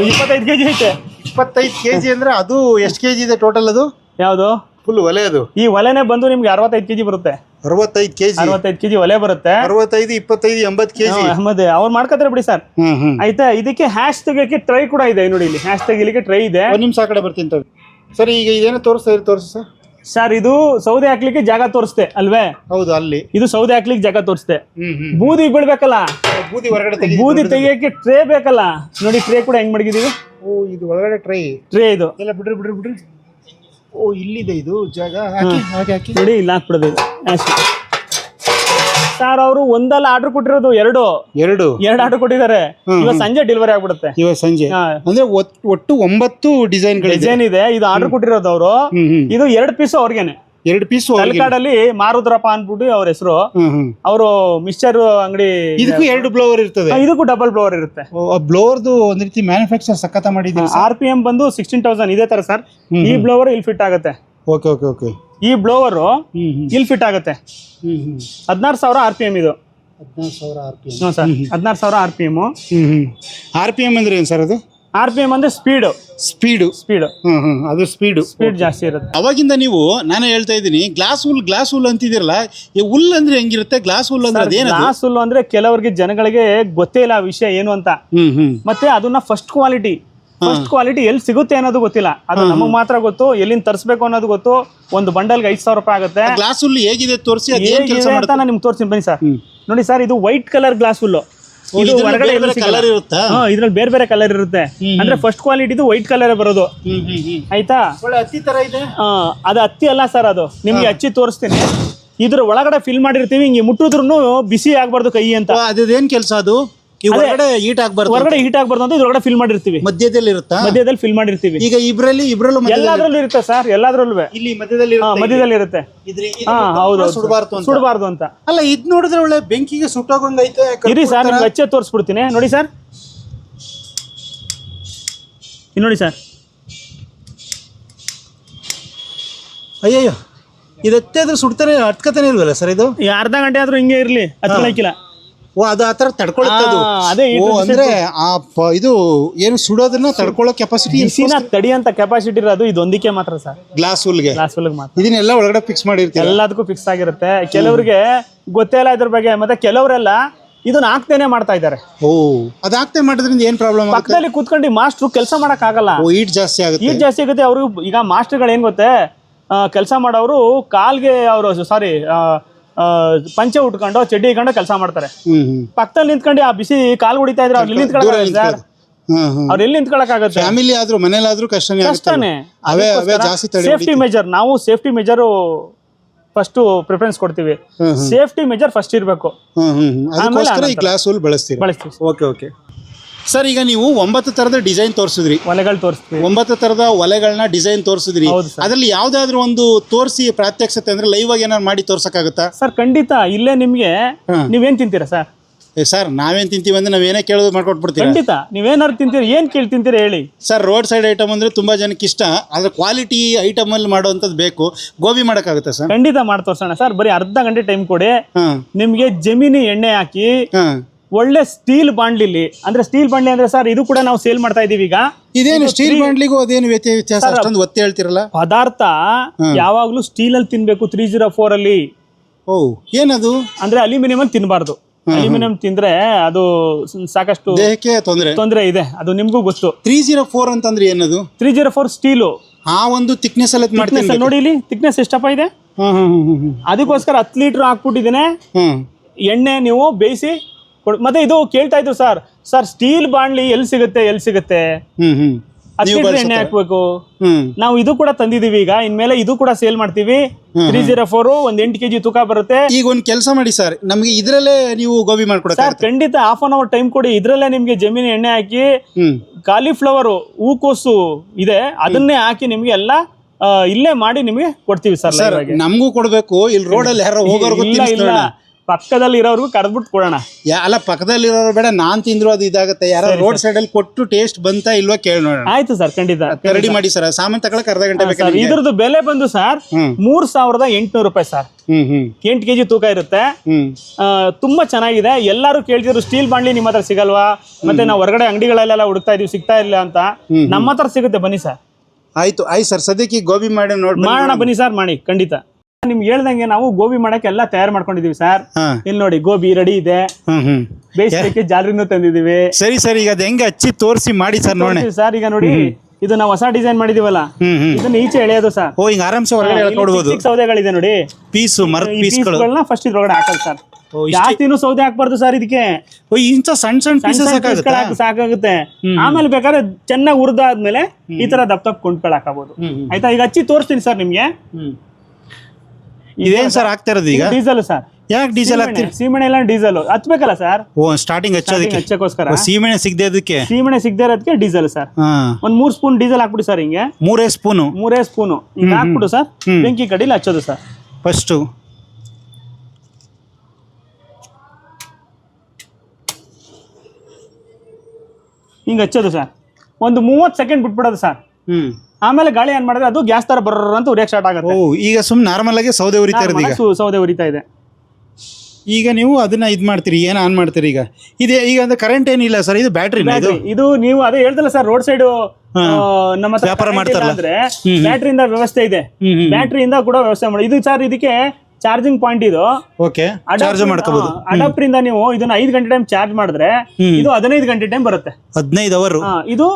25 kg ಐತೆ. 25 kg ಅಂದ್ರೆ ಅದು ಎಷ್ಟು ಕೆಜಿ ಇದೆ ಟೋಟಲ್? ಅದು ಯಾವುದು ಫುಲ್ ಒಲೆ? ಅದು ಈ ಒಲೆನೆ ಬಂದು ನಿಮ್ಗೆ 65 kg ಬರುತ್ತೆ. 65 kg? 65 kg ಒಲೆ ಬರುತ್ತೆ. 65, 25, 80 kg. ಅಹಮದ್ ಅವ್ರು ಮಾಡ್ಕೋತಾರೆ ಬಿಡಿ ಸರ್. ಆಯ್ತಾ, ಇದಕ್ಕೆ ಹ್ಯಾಶ್ ತೆಗಿಯಕ್ಕೆ ಟ್ರೈ ಕೂಡ ಇದೆ ನೋಡಿ, ಇಲ್ಲಿ ಹ್ಯಾಶ್ ತೆಗಿಲಿಕ್ಕೆ ಟ್ರೈ ಇದೆ. ಒಂದು ನಿಮಿಷ ಆ ಕಡೆ ಬರ್ತೀನಿ ಸರ್. ಈಗ ಇದೇನೋ ತೋರಿಸಿ ಸರ್. ಸರ್ ಇದು ಸೌದೆ ಹಾಕ್ಲಿಕ್ಕೆ ಜಾಗ ತೋರಿಸ್ತೆ ಅಲ್ವೇ? ಹೌದು, ಅಲ್ಲಿ ಇದು ಸೌದೆ ಹಾಕ್ಲಿಕ್ಕೆ ಜಾಗ ತೋರಿಸ್ತೆ. ಬೂದಿ ಬೀಳ್ಬೇಕಲ್ಲ, ಬೂದಿ ಹೊರಗಡೆ ಬೂದಿ ತೆಗಿಯಕ್ಕೆ ಟ್ರೇ ಬೇಕಲ್ಲ ನೋಡಿ. ಟ್ರೇ ಕೂಡ ಹೆಂಗ್ ಮಡಗಿದೀವಿ. ಓ, ಇದು ಒಳಗಡೆ ಟ್ರೇ ಇದು ಎಲ್ಲ ಬಿಡ್ರಿ. ಓ, ಇಲ್ಲಿದೆ ಇದು ಜಾಗ. ಹಾಕಿ ನೋಡಿ, ಇಲ್ಲಿ ಹಾಕ್ಬಿಡೋದು ಸರ್. ಅವರು ಒಂದಲ್ಲ ಆರ್ಡರ್ ಕೊಟ್ಟಿರೋದು, ಎರಡು ಆರ್ಡರ್ ಕೊಟ್ಟಿದ್ದಾರೆ. ಇವತ್ತು ಸಂಜೆ ಡೆಲಿವರಿ ಆಗ್ಬಿಡುತ್ತೆ. ಇವತ್ತು ಸಂಜೆ ಅಂದ್ರೆ ಒಟ್ಟು 9 ಡಿಸೈನ್ ಇದೆ. ಇದು ಆರ್ಡರ್ ಕೊಟ್ಟಿರೋದು ಅವರು. ಇದು 2 ಪೀಸ್ ಅವ್ರಿಗೇನೆ. 2 ಪೀಸ್ ತಲಕಾಡಲ್ಲಿ ಮಾರುದ್ರಪ್ಪ ಅನ್ಬಿಟ್ಟು ಅವ್ರ ಹೆಸರು. ಅವರು ಮಿಕ್ಸ್ಚರ್ ಅಂಗಡಿ. ಇದಕ್ಕೂ 2 ಬ್ಲೋವರ್ ಇರ್ತದೆ. ಇದಕ್ಕೂ ಡಬಲ್ ಬ್ಲೋವರ್ ಇರುತ್ತೆ. ಬ್ಲೋವರ್ದು ಒಂದ್ ರೀತಿ ಮ್ಯಾನುಫ್ಯಾಕ್ಚರ್ ಸಖತ ಮಾಡಿದ್ದೀವಿ. RPM ಬಂದು 16,000 ಇದೇ ತರ ಸರ್. ಈ ಬ್ಲೋವರ್ ಇಲ್ಲಿ ಫಿಟ್ ಆಗುತ್ತೆ. ಓಕೆ. ಈ ಬ್ಲೋವರ್ ಇಲ್ಲಿ ಫಿಟ್ ಆಗುತ್ತೆ. 16,000 RPM ಇದು. 16,000 RPM. ಹ್ಞೂ ಸರ್, 16,000 RPM. RPM ಅಂದ್ರೆ ಏನು ಸರ್? ಅದು RPM ಅಂದ್ರೆ ಸ್ಪೀಡ್. ಅದು ಸ್ಪೀಡ್ ಜಾಸ್ತಿ ಇರುತ್ತೆ. ಅವಾಗಿಂದ ನೀವು ನಾನು ಹೇಳ್ತಾ ಇದ್ದೀನಿ ಗ್ಲಾಸ್ ಹುಲ್ ಅಂತಿದಿರಲ್ಲ. ಈ ಹುಲ್ ಅಂದ್ರೆ ಹೆಂಗಿರುತ್ತೆ? ಗ್ಲಾಸ್ ಹುಲ್ ಅಂದ್ರೆ ಗ್ಲಾಸ್ ಹುಲ್ ಅಂದ್ರೆ ಕೆಲವರಿಗೆ ಜನಗಳಿಗೆ ಗೊತ್ತೇ ಇಲ್ಲ ಆ ವಿಷಯ ಏನು ಅಂತ. ಮತ್ತೆ ಅದನ್ನ ಫಸ್ಟ್ ಕ್ವಾಲಿಟಿ ಎಲ್ಲಿ ಸಿಗುತ್ತೆ ಅನ್ನೋದು ಗೊತ್ತಿಲ್ಲ. ಅದು ನಮಗ್ ಮಾತ್ರ ಗೊತ್ತು. ಎಲ್ಲಿಂದ ತರಿಸಬೇಕು ಅನ್ನೋದು ಗೊತ್ತು. ಒಂದು ಬಂಡಲ್ಗೆ 5,000 ರೂಪಾಯಿ ಆಗುತ್ತೆ. ಗ್ಲಾಸ್ ಹುಲ್ ಹೇಗಿದೆ ತೋರಿಸಿ ಅಂತ ನಾನು ನಿಮ್ಗೆ ತೋರಿಸ್ತೀನಿ ಬನ್ನಿ ಸರ್. ನೋಡಿ ಸರ್, ಇದು ವೈಟ್ ಕಲರ್ ಗ್ಲಾಸ್ ಹುಲ್ಲು. ಇದು ಹೊರಗಡೆ ಕಲರ್ ಇರುತ್ತಾ? ಇದ್ರಲ್ಲಿ ಬೇರೆ ಕಲರ್ ಇರುತ್ತೆ. ಅಂದ್ರೆ ಫಸ್ಟ್ ಕ್ವಾಲಿಟಿದು ವೈಟ್ ಕಲರ್ ಬರೋದು. ಆಯ್ತಾ, ಹತ್ತಿ ತರ ಇದೆ. ಅದು ಹತ್ತಿ ಅಲ್ಲ ಸರ್, ಅದು ನಿಮ್ಗೆ ಹಚ್ಚಿ ತೋರಿಸ್ತೀನಿ. ಇದ್ರ ಒಳಗಡೆ ಫಿಲ್ ಮಾಡಿರ್ತೀವಿ. ಹಿಂಗೆ ಮುಟ್ಟಿದ್ರು ಬಿಸಿ ಆಗ್ಬಾರ್ದು ಕೈ ಅಂತ. ಅದೇನ್ ಕೆಲಸ? ಅದು ಹೊರಗಡೆ ಹೀಟ್ ಆಗ್ಬಾರ್ದು ಅಂತ ಇದ್ರೊಳಗಡೆ ಫಿಲ್ ಮಾಡಿರ್ತೀವಿ. ಮಧ್ಯದಲ್ಲಿ ಫಿಲ್ ಮಾಡಿರ್ತೀವಿ. ಈಗ ಇಬ್ರಲ್ಲೂ ಎಲ್ಲಾದ್ರಲ್ಲೂ ಇರುತ್ತೆ ಸರ್. ಎಲ್ಲಾದ್ರಲ್ಲೂ ಇಲ್ಲಿ ಮಧ್ಯದಲ್ಲಿ ಇರುತ್ತೆ. ಹೌದು, ಸುಡಬಾರ್ದು ಅಂತ. ಅಲ್ಲ, ಇದ್ ನೋಡಿದ್ರೆ ಒಳ್ಳೆ ಬೆಂಕಿಗೆ ಸುಟ್ಟೋಗಂಗೈತೆ. ಇರಿ ಸರ್, ನಿಮ್ಗೆ ಹಚ್ಚೆ ತೋರಿಸ್ಬಿಡ್ತೀನಿ. ನೋಡಿ ಸರ್, ನೋಡಿ ಸರ್. ಅಯ್ಯಯ್ಯೋ, ಇದು ಹತ್ತಿದ್ರೆ ಸುಡ್ತಾನೆ ಹತ್ಕತಾನೆ ಇಲ್ವಲ್ಲ ಸರ್? ಇದು ಅರ್ಧ ಗಂಟೆ ಆದ್ರೂ ಹಿಂಗೆ ಇರ್ಲಿ, ಹತ್ಕೊಳಕಿಲ್ಲ. ಓ, ಅದು ಆ ಥರ ತಡ್ಕೊಳ್ಳುತ್ತೆ. ಅದೇ ಅಂದ್ರೆ ಇದು ಏನು ಸುಡೋದನ್ನ ತಡ್ಕೊಳ್ಳೋ ಕೆಪಾಸಿಟಿ, ತಡಿ ಅಂತ ಕೆಪಾಸಿಟಿ ಇರೋದು ಇದೊಂದಕ್ಕೆ ಮಾತ್ರ ಸರ್. ಗ್ಲಾಸ್ ಹುಲ್ಗೆ ಮಾತ್ರ. ಇದನ್ನೆಲ್ಲ ಒಳಗಡೆ ಫಿಕ್ಸ್ ಮಾಡಿರ್ತೀವಿ. ಎಲ್ಲದಕ್ಕೂ ಫಿಕ್ಸ್ ಆಗಿರುತ್ತೆ. ಕೆಲವರಿಗೆ ಗೊತ್ತೇ ಇಲ್ಲ ಇದ್ರ ಬಗ್ಗೆ. ಮತ್ತೆ ಕೆಲವರೆಲ್ಲ ಇದನ್ನ ಹಾಕ್ತೇನೆ ಮಾಡ್ತಾ ಇದ್ದಾರೆ. ಓ, ಅದಾಗ್ತೇ ಮಾಡೋದ್ರಿಂದ ಏನ್ ಪ್ರಾಬ್ಲಮ್? ಪಕ್ಕದಲ್ಲಿ ಕೂತ್ಕೊಂಡು ಮಾಸ್ಟ್ರು ಕೆಲಸ ಮಾಡಕ್ ಆಗಲ್ಲ. ಹೀಟ್ ಜಾಸ್ತಿ ಆಗುತ್ತೆ ಅವ್ರಿಗೆ. ಈಗ ಮಾಸ್ಟರ್ಗಳು ಏನ್ ಗೊತ್ತೇ, ಕೆಲಸ ಮಾಡೋರು ಕಾಲ್ಗೆ ಪಂಚೆ ಉಟ್ಕೊಂಡು ಚಡ್ಡಿ ಇಟ್ಕೊಂಡು ಕೆಲಸ ಮಾಡ್ತಾರೆ. ಪಕ್ಕದಲ್ಲಿ ನಿಂತ್ಕೊಂಡು ಆ ಬಿಸಿ ಕಾಲ್ ಹೊಡಿತಾ ಇದ್ರೆ ಅವ್ರು ಎಲ್ಲಿ ನಿಂತ್ಕೊಳಕ್ ಆಗುತ್ತೆ? ಫ್ಯಾಮಿಲಿ ಆದ್ರೂ ಮನೇಲಾದ್ರೂ ಕಷ್ಟನೇ. ಸೇಫ್ಟಿ ಮೆಜರ್, ನಾವು ಸೇಫ್ಟಿ ಮೆಜರ್ ಫಸ್ಟ್ ಪ್ರಿಫರೆನ್ಸ್ ಕೊಡ್ತೀವಿ. ಸೇಫ್ಟಿ ಮೆಜರ್ ಫಸ್ಟ್ ಇರಬೇಕು. ಗ್ಲಾಸ್ ಹುಲ್ ಬಳಸ್ತೀವಿ. ಓಕೆ ಸರ್, ಈಗ ನೀವು 9 ತರದ ಡಿಸೈನ್ ತೋರಿಸಿದ್ರಿ, ಒಲೆಗಳು ತೋರಿಸ್ತೀವಿ. 9 ತರದ ಒಲೆಗಳನ್ನ ಡಿಸೈನ್ ತೋರಿಸಿದ್ರಿ. ಅದ್ರಲ್ಲಿ ಯಾವ್ದಾದ್ರು ಒಂದು ತೋರಿಸಿ ಪ್ರಾತ್ಯಕ್ಷತೆ ಅಂದ್ರೆ ಲೈವ್ ಆಗಿ ಏನಾದ್ರು ಮಾಡಿ ತೋರ್ಸಕ್ಕಾಗತ್ತಾ? ಸರ್ ಖಂಡಿತ. ಇಲ್ಲೇ ನಿಮ್ಗೆ ನೀವೇನ್ ತಿಂತೀರಾ ಸರ್? ಸರ್ ನಾವೇನ್ ತಿಂತೀವಿ ಅಂದ್ರೆ ನಾವೇನೇ ಕೇಳೋದು ಮಾಡ್ಕೊಟ್ಬಿಡ್ತೀವಿ. ಖಂಡಿತ. ನೀವೇನಾದ್ರು ತಿಂತೀರಿ, ಏನ್ ಕೇಳಿ ತಿಂತೀರಿ ಹೇಳಿ. ಸರ್, ರೋಡ್ ಸೈಡ್ ಐಟಮ್ ಅಂದ್ರೆ ತುಂಬಾ ಜನಕ್ಕೆ ಇಷ್ಟ. ಆದ್ರೆ ಕ್ವಾಲಿಟಿ ಐಟಮ್ ಅಲ್ಲಿ ಮಾಡುವಂತದ್ದು ಬೇಕು. ಗೋಬಿ ಮಾಡಕ್ಕಾಗುತ್ತೆ ಸರ್? ಖಂಡಿತ ಮಾಡಿ ತೋರ್ಸೋಣ ಸರ್. ಬರೀ ಅರ್ಧ ಗಂಟೆ ಟೈಮ್ ಕೊಡಿ. ನಿಮ್ಗೆ ಜಮೀನಿ ಎಣ್ಣೆ ಹಾಕಿ ಒಳ್ಳೆ ಸ್ಟೀಲ್ ಬಾಂಡ್ಲಿ. ಅಂದ್ರೆ ಸ್ಟೀಲ್ ಬಾಂಡ್ಲಿ ಅಂದ್ರೆ ಸರ್ ಇದು ಕೂಡ ನಾವು ಸೇಲ್ ಮಾಡ್ತಾ ಇದೀವಿ. ಈಗ ಇದೇನು ಸ್ಟೀಲ್ ಬಾಂಡ್ಲಿಗೂ ಅದೇನು ವ್ಯತ್ಯಾಸ? ಅಷ್ಟೊಂದು ಒತ್ತಿ ಹೇಳ್ತಿರಲ್ಲ. ಪದಾರ್ಥ ಯಾವಾಗ್ಲೂ ಸ್ಟೀಲ್ ಅಲ್ಲಿ ತಿನ್ಬೇಕು. 304 ಅಲ್ಲಿ. ಓ, ಏನದು? ಅಂದ್ರೆ ಅಲ್ಯೂಮಿನಿಯಂ ಅಲ್ಲಿ ತಿನ್ಬಾರ್ದು. ಅಲ್ಯೂಮಿನಿಯಂ ತಿಂದ್ರೆ ಅದು ಸಾಕಷ್ಟು ದೇಹಕ್ಕೆ ತೊಂದರೆ ಇದೆ. ಅದು ನಿಮ್ಗೂ ಗೊತ್ತು. 304 ಅಂತಂದ್ರೆ ಏನದು? 304 ಸ್ಟೀಲು. ಆ ಒಂದು ಥಿಕ್ನೆಸ್ ಅಲ್ಲಿ ಮಾಡ್ತೀನಿ. ನೋಡಿ ಇಲ್ಲಿ ಥಿಕ್ನೆಸ್ ಎಷ್ಟಪ್ಪ ಇದೆ. ಅದಕ್ಕೋಸ್ಕರ 10 ಲೀಟರ್ ಹಾಕ್ಬಿಟ್ಟಿದ್ದೇನೆ ಎಣ್ಣೆ. ನೀವು ಬೇಯಿಸಿ ಮತ್ತೆ ಇದು ಕೇಳ್ತಾ ಇದ್ರು ಸರ್ ಸ್ಟೀಲ್ ಬಾಂಡ್ಲಿ ಎಲ್ಲಿ ಸಿಗುತ್ತೆ 10 ಲೀಟರ್ ಎಣ್ಣೆ ಹಾಕ್ಬೇಕು. ನಾವು ಇದು ಕೂಡ ತಂದಿದೀವಿ. ಈಗ ಇನ್ಮೇಲೆ ಇದು ಕೂಡ ಸೇಲ್ ಮಾಡ್ತೀವಿ. 304 ಒಂದ್ 8 kg ತೂಕ ಬರುತ್ತೆ. ಈಗ ಒಂದ್ ಕೆಲಸ ಮಾಡಿ ಸರ್, ನಮ್ಗೆ ಇದ್ರಲ್ಲೇ ನೀವು ಗೋಬಿ ಮಾಡ್ಕೊಡ ಸರ್. ಖಂಡಿತ. ಹಾಫ್ ಅನ್ ಅವರ್ ಟೈಮ್ ಕೊಡಿ. ಇದ್ರಲ್ಲೇ ನಿಮ್ಗೆ ಜಮೀನು ಎಣ್ಣೆ ಹಾಕಿ ಕಾಲಿಫ್ಲವರ್ ಹೂಕೋಸು ಇದೆ, ಅದನ್ನೇ ಹಾಕಿ ನಿಮ್ಗೆ ಎಲ್ಲ ಇಲ್ಲೇ ಮಾಡಿ ನಿಮ್ಗೆ ಕೊಡ್ತೀವಿ ಸರ್. ನಮಗೂ ಕೊಡ್ಬೇಕು. ಇಲ್ಲಿ ರೋಡ್ ಅಲ್ಲಿ ಯಾರೋ ಹೋಗೋರ್ಗು ಇಲ್ಲ, ಪಕ್ಕದಲ್ಲಿ ಇರೋರ್ಗು ಕರೆದ್ಬಿಟ್ಟು ಕೊಡೋಣ. ಅಲ್ಲ ಪಕ್ಕದಲ್ಲಿರೋರು ಬೇಡ, ನಾನ್ ತಿಂದ್ರು ಅದು ಇದಾಗುತ್ತೆ. ಯಾರೋ ರೋಡ್ ಸೈಡ್ ಅಲ್ಲಿ ಕೊಟ್ಟು ಟೇಸ್ಟ್ ಬಂತಾ ಇಲ್ವಾ ಕೇಳಿ ನೋಡೋಣ. ಆಯ್ತು ಸರ್, ಖಂಡಿತ ರೆಡಿ ಮಾಡಿ ಸರ್. ಸಾಮಾನು ತಗೊಳಕ್ ಅರ್ಧ ಗಂಟೆ ಬೇಕು. ಇದ್ರದ್ದು ಬೆಲೆ ಬಂದು ಸರ್ 3800 ರೂಪಾಯಿ ಸರ್. 8 kg ತೂಕ ಇರುತ್ತೆ. ತುಂಬಾ ಚೆನ್ನಾಗಿದೆ. ಎಲ್ಲರೂ ಕೇಳ್ತಿದ್ರು ಸ್ಟೀಲ್ ಬಾಂಡ್ಲಿ ನಿಮ್ಮ ಹತ್ರ ಸಿಗಲ್ವಾ, ಮತ್ತೆ ನಾವು ಹೊರಗಡೆ ಅಂಗಡಿಗಳಲ್ಲೆಲ್ಲ ಹುಡುಕ್ತಾ ಇದೀವಿ ಸಿಗ್ತಾ ಇಲ್ಲ ಅಂತ. ನಮ್ಮ ಹತ್ರ ಸಿಗುತ್ತೆ, ಬನ್ನಿ ಸರ್. ಆಯ್ತು ಸರ್, ಸದ್ಯಕ್ಕೆ ಗೋಬಿ ಮಾಡಿ ಮಾಡೋಣ ಬನ್ನಿ ಸರ್, ಮಾಡಿ ಖಂಡಿತ. ನಿಮ್ಗೆ ಹೇಳ್ದಂಗೆ ನಾವು ಗೋಬಿ ಮಾಡಕ್ಕೆ ಎಲ್ಲ ತಯಾರು ಮಾಡ್ಕೊಂಡಿದೀವಿ ಸರ್. ಇಲ್ಲಿ ನೋಡಿ ಗೋಬಿ ರೆಡಿ ಇದೆ, ಬೇಯಿಸಲಿಕ್ಕೆ ಜಾಲರಿನೂ ತಂದಿದೀವಿ. ಸರಿ ಸರ್, ಈಗ ಅದು ಹೆಂಗೆ ಹಚ್ಚಿ ತೋರಿಸಿ ಮಾಡಿ ಸರ್ ನೋಡಿ ಸರ್. ಈಗ ನೋಡಿ, ಇದು ನಾವು ಹೊಸ ಡಿಸೈನ್ ಮಾಡಿದೀವಲ್ಲ, ಇದನ್ನ ಈಚೆ ಎಳೆಯೋದು ಸರ್. ಓ, ಹಿಂಗ ಆರಾಮ್ಸೆ ಹೊರಗಡೆ ಎಳ್ಕೊಡ್ಬೋದು. ಸೌದೆಗಳಿದೆ ನೋಡಿ, ಪೀಸು ಮರದ ಪೀಸ್ಗಳನ್ನ ಫಸ್ಟ್ ಇದ್ರೊಳಗಡೆ ಹಾಕೋದು ಸರ್. ಜಾಸ್ತಿನೂ ಸೌದೆ ಹಾಕ್ಬಾರ್ದು ಸರ್ ಇದಕ್ಕೆ. ಇಂಥ ಸಣ್ಣ ಸಣ್ಣ ಪೀಸಸ್ ಸಾಕಾಗುತ್ತೆ. ಆಮೇಲೆ ಬೇಕಾದ್ರೆ ಚೆನ್ನಾಗಿ ಹುರಿದಾದ್ಮೇಲೆ ಈ ತರ ದಪ್ಪ ಕೊಂಡ್ಕೊಳಕಾಬಹುದು. ಆಯ್ತಾ, ಈಗ ಹಚ್ಚಿ ತೋರಿಸ್ತೀನಿ ಸರ್ ನಿಮ್ಗೆ. ಇದೇನ್ ಸರ್ ಆಗ್ತಾ ಇರೋದು ಈಗ? Diesel sir. ಯಾಕೆ ಡೀಸೆಲ್ ಹಾಕ್ತೀರಿ? ಸೀಮೆಣ್ಣೆ ಇಲ್ಲ ಡೀಸೆಲ್ ಹಚ್ಬೇಕಲ್ಲ ಸರ್. ಓ, ಸ್ಟಾರ್ಟಿಂಗ್ ಹಚ್ಚಕ್ಕೋಸ್ಕರ. ಸೀಮೆಣ್ಣೆ ಸಿಗದೆ ಅದಕ್ಕೆ ಇರೋದಕ್ಕೆ ಡೀಸೆಲ್ ಸರ್. ಒಂದ್ 3 ಸ್ಪೂನ್ ಡೀಸೆಲ್ ಹಾಕ್ಬಿಡಿ ಸರ್. ಹಿಂಗೆ 3 ಸ್ಪೂನು ಹಿಂಗೆ ಹಾಕ್ಬಿಡು ಸರ್. ಬೆಂಕಿ ಕಡಿಲಿ ಹಚ್ಚೋದು ಸರ್. ಫಸ್ಟ್ ಹಿಂಗೆ ಹಚ್ಚೋದು ಸರ್. ಒಂದು 30 ಸೆಕೆಂಡ್ ಬಿಟ್ಬಿಡೋದು ಸರ್. ಆಮೇಲೆ ಗಾಳಿ ಏನ್ ಮಾಡಿದ್ರೆ ಅದು ಗ್ಯಾಸ್ ತರ ಬರ್ರ ಅಂತ ಉರಿಯಕ್ಕೆ ಸ್ಟಾರ್ಟ್ ಆಗುತ್ತೆ. ಈಗ ಸುಮ್ಮನೆ ನಾರ್ಮಲ್ ಆಗಿ ಸೌದೆ ಉರಿತಾ ಇರೋದು. ಈಗ ಸೌದೆ ಉರಿತಾ ಇದೆ. ಈಗ ನೀವು ಅದನ್ನ ಇದ್ ಮಾಡ್ತೀರಿ, ಏನ್ ಆನ್ ಮಾಡ್ತೀರಿ? ಈಗ ಇದೆ, ಈಗ ಅಂದ್ರೆ ಕರೆಂಟ್ ಏನಿಲ್ಲ ಸರ್, ಇದು ಬ್ಯಾಟ್ರಿ. ಇದು ನೀವು ಅದೇ ಹೇಳ್ದಲ್ಲ ಸರ್, ರೋಡ್ ಸೈಡ್ ನಮ್ಮ ವ್ಯಾಪಾರ ಮಾಡ್ತಾರಲ್ಲ ಅಂದ್ರೆ ಬ್ಯಾಟ್ರಿಯಿಂದ ವ್ಯವಸ್ಥೆ ಇದೆ. ಬ್ಯಾಟ್ರಿಯಿಂದ ಕೂಡ ವ್ಯವಸ್ಥೆ ಮಾಡಿ. ಇದು ಸರ್, ಇದಕ್ಕೆ ಚಾರ್ಜಿಂಗ್ ಪಾಯಿಂಟ್ ಇದು. ಓಕೆ, ಚಾರ್ಜ್ ಮಾಡ್ಕೋಬಹುದು. ಅಡಾಪ್ಟರ್ ಇಂದ ನೀವು ಇದನ್ನ 5 ಗಂಟೆ ಟೈಮ್ ಚಾರ್ಜ್ ಮಾಡಿದ್ರೆ ಇದು 15 ಗಂಟೆ ಟೈಮ್ ಬರುತ್ತೆ. 15 ಅವರ್. ಇದು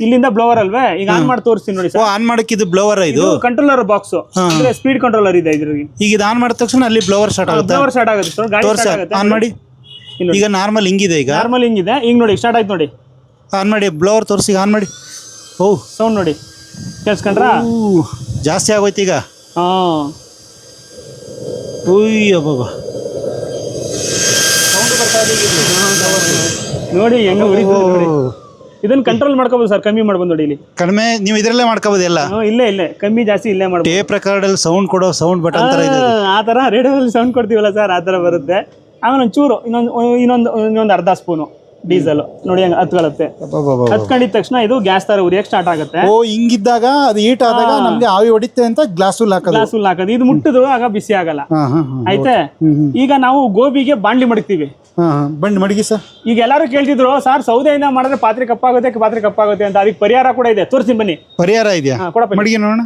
ಇಲ್ಲಿಂದ ಬ್ಲೋವರ್ ಅಲ್ವೇ? ಈಗ ಆನ್ ಮಾಡಿ ತೋರಿಸ್ತೀನಿ ನೋಡಿ ಸರ್. ಆನ್ ಮಾಡಕ್ಕೆ ಇದು ಬ್ಲೋವರ್. ಇದು ಕಂಟ್ರೋಲರ್ ಬಾಕ್ಸ್, ಅಂದ್ರೆ ಸ್ಪೀಡ್ ಕಂಟ್ರೋಲರ್ ಇದೆ ಇದ್ರಿಗೆ. ಈಗ ಇದು ಆನ್ ಮಾಡಿದ ತಕ್ಷಣ ಅಲ್ಲಿ ಬ್ಲೋವರ್ ಸ್ಟಾರ್ಟ್ ಆಗುತ್ತೆ. ಬ್ಲೋವರ್ ಸ್ಟಾರ್ಟ್ ಆಗುತ್ತೆ. ಗಾಡಿ ಸ್ಟಾರ್ಟ್ ಆಗುತ್ತೆ. ಆನ್ ಮಾಡಿ. ಈಗ ನಾರ್ಮಲ್ ಹಿಂಗಿದೆ. ಈಗ ನಾರ್ಮಲ್ ಹಿಂಗಿದೆ. ಈಗ ನೋಡಿ ಸ್ಟಾರ್ಟ್ ಆಯ್ತು ನೋಡಿ. ಆನ್ ಮಾಡಿ, ಬ್ಲೋವರ್ ತೋರಿಸಿ ಆನ್ ಮಾಡಿ. ಓ, ಸೌಂಡ್ ನೋಡಿ, ಕೇಳಿಸ್ಕೊಂಡ್ರಾ? ಜಾಸ್ತಿ ಆಗೋಯ್ತು ಈಗ. ನೋಡಿ ಹೆಂಗ ಉರಿತದೆ. ಇದನ್ನ ಕಂಟ್ರೋಲ್ ಮಾಡ್ಕೋಬಹುದು ಸರ್, ಕಮ್ಮಿ ಮಾಡ್ಬೋದು ನೋಡಿ. ಇಲ್ಲಿ ಕಡಿಮೆ ನೀವು ಇದರಲ್ಲೇ ಮಾಡ್ಕೋಬಹುದು ಎಲ್ಲ. ಇಲ್ಲೇ ಕಮ್ಮಿ ಜಾಸ್ತಿ ಇಲ್ಲೇ ಮಾಡ್ಬೋದು. ಟೇಪ್ ರೆಕಾರ್ಡಲ್ಲಿ ಸೌಂಡ್ ಕೊಡೋ ಸೌಂಡ್ ಬಟನ್ ತರ ಇದೆ. ಆ ತರ ರೇಡಿಯೋದಲ್ಲಿ ಸೌಂಡ್ ಕೊಡ್ತೀವಲ್ಲ ಸರ್, ಆ ತರ ಬರುತ್ತೆ. ಆಮೇಲೆ ಒಂಚೂರು ಇನ್ನೊಂದು ಅರ್ಧ ಸ್ಪೂನು ಡೀಸೆಲ್ ನೋಡಿ ಹಂಗ ಹತ್ಕೊಳ್ಳುತ್ತೆ. ಹತ್ಕೊಂಡಿದ ತಕ್ಷಣ ಇದು ಗ್ಯಾಸ್ ತರ ಉರಿಯಕ್ಕೆ ಸ್ಟಾರ್ಟ್ ಆಗುತ್ತೆ. ಓ, ಹಿಂಗಿದ್ದಾಗ ಅದು ಹೀಟ್ ಆದಾಗ ನಮ್ಗೆ ಆವಿ ಹೊಡಿತೆ ಅಂತ ಗ್ಲಾಸ್ ಹುಲ್ ಹಾಕೋದು. ಇದು ಮುಟ್ಟದು ಆಗ ಬಿಸಿ ಆಗಲ್ಲ. ಆಯ್ತೆ. ಈಗ ನಾವು ಗೋಬಿಗೆ ಬಾಂಡ್ಲಿ ಮಡಗ್ತೀವಿ. ಬಂಡಿ ಮಡಗಿ ಸರ್. ಈಗ ಎಲ್ಲಾರು ಕೇಳ್ತಿದ್ರು ಸರ್, ಸೌದೆಯಿಂದ ಮಾಡಿದ್ರೆ ಪಾತ್ರೆ ಕಪ್ಪಾಗುತ್ತೆ ಅಂತ. ಅದಕ್ಕೆ ಪರಿಹಾರ ಕೂಡ ಇದೆ, ತೋರಿಸ್ತೀನಿ ಬನ್ನಿ. ಪರಿಹಾರ ಇದೆಯಾ? ಮಡಗಿ ನೋಡೋಣ.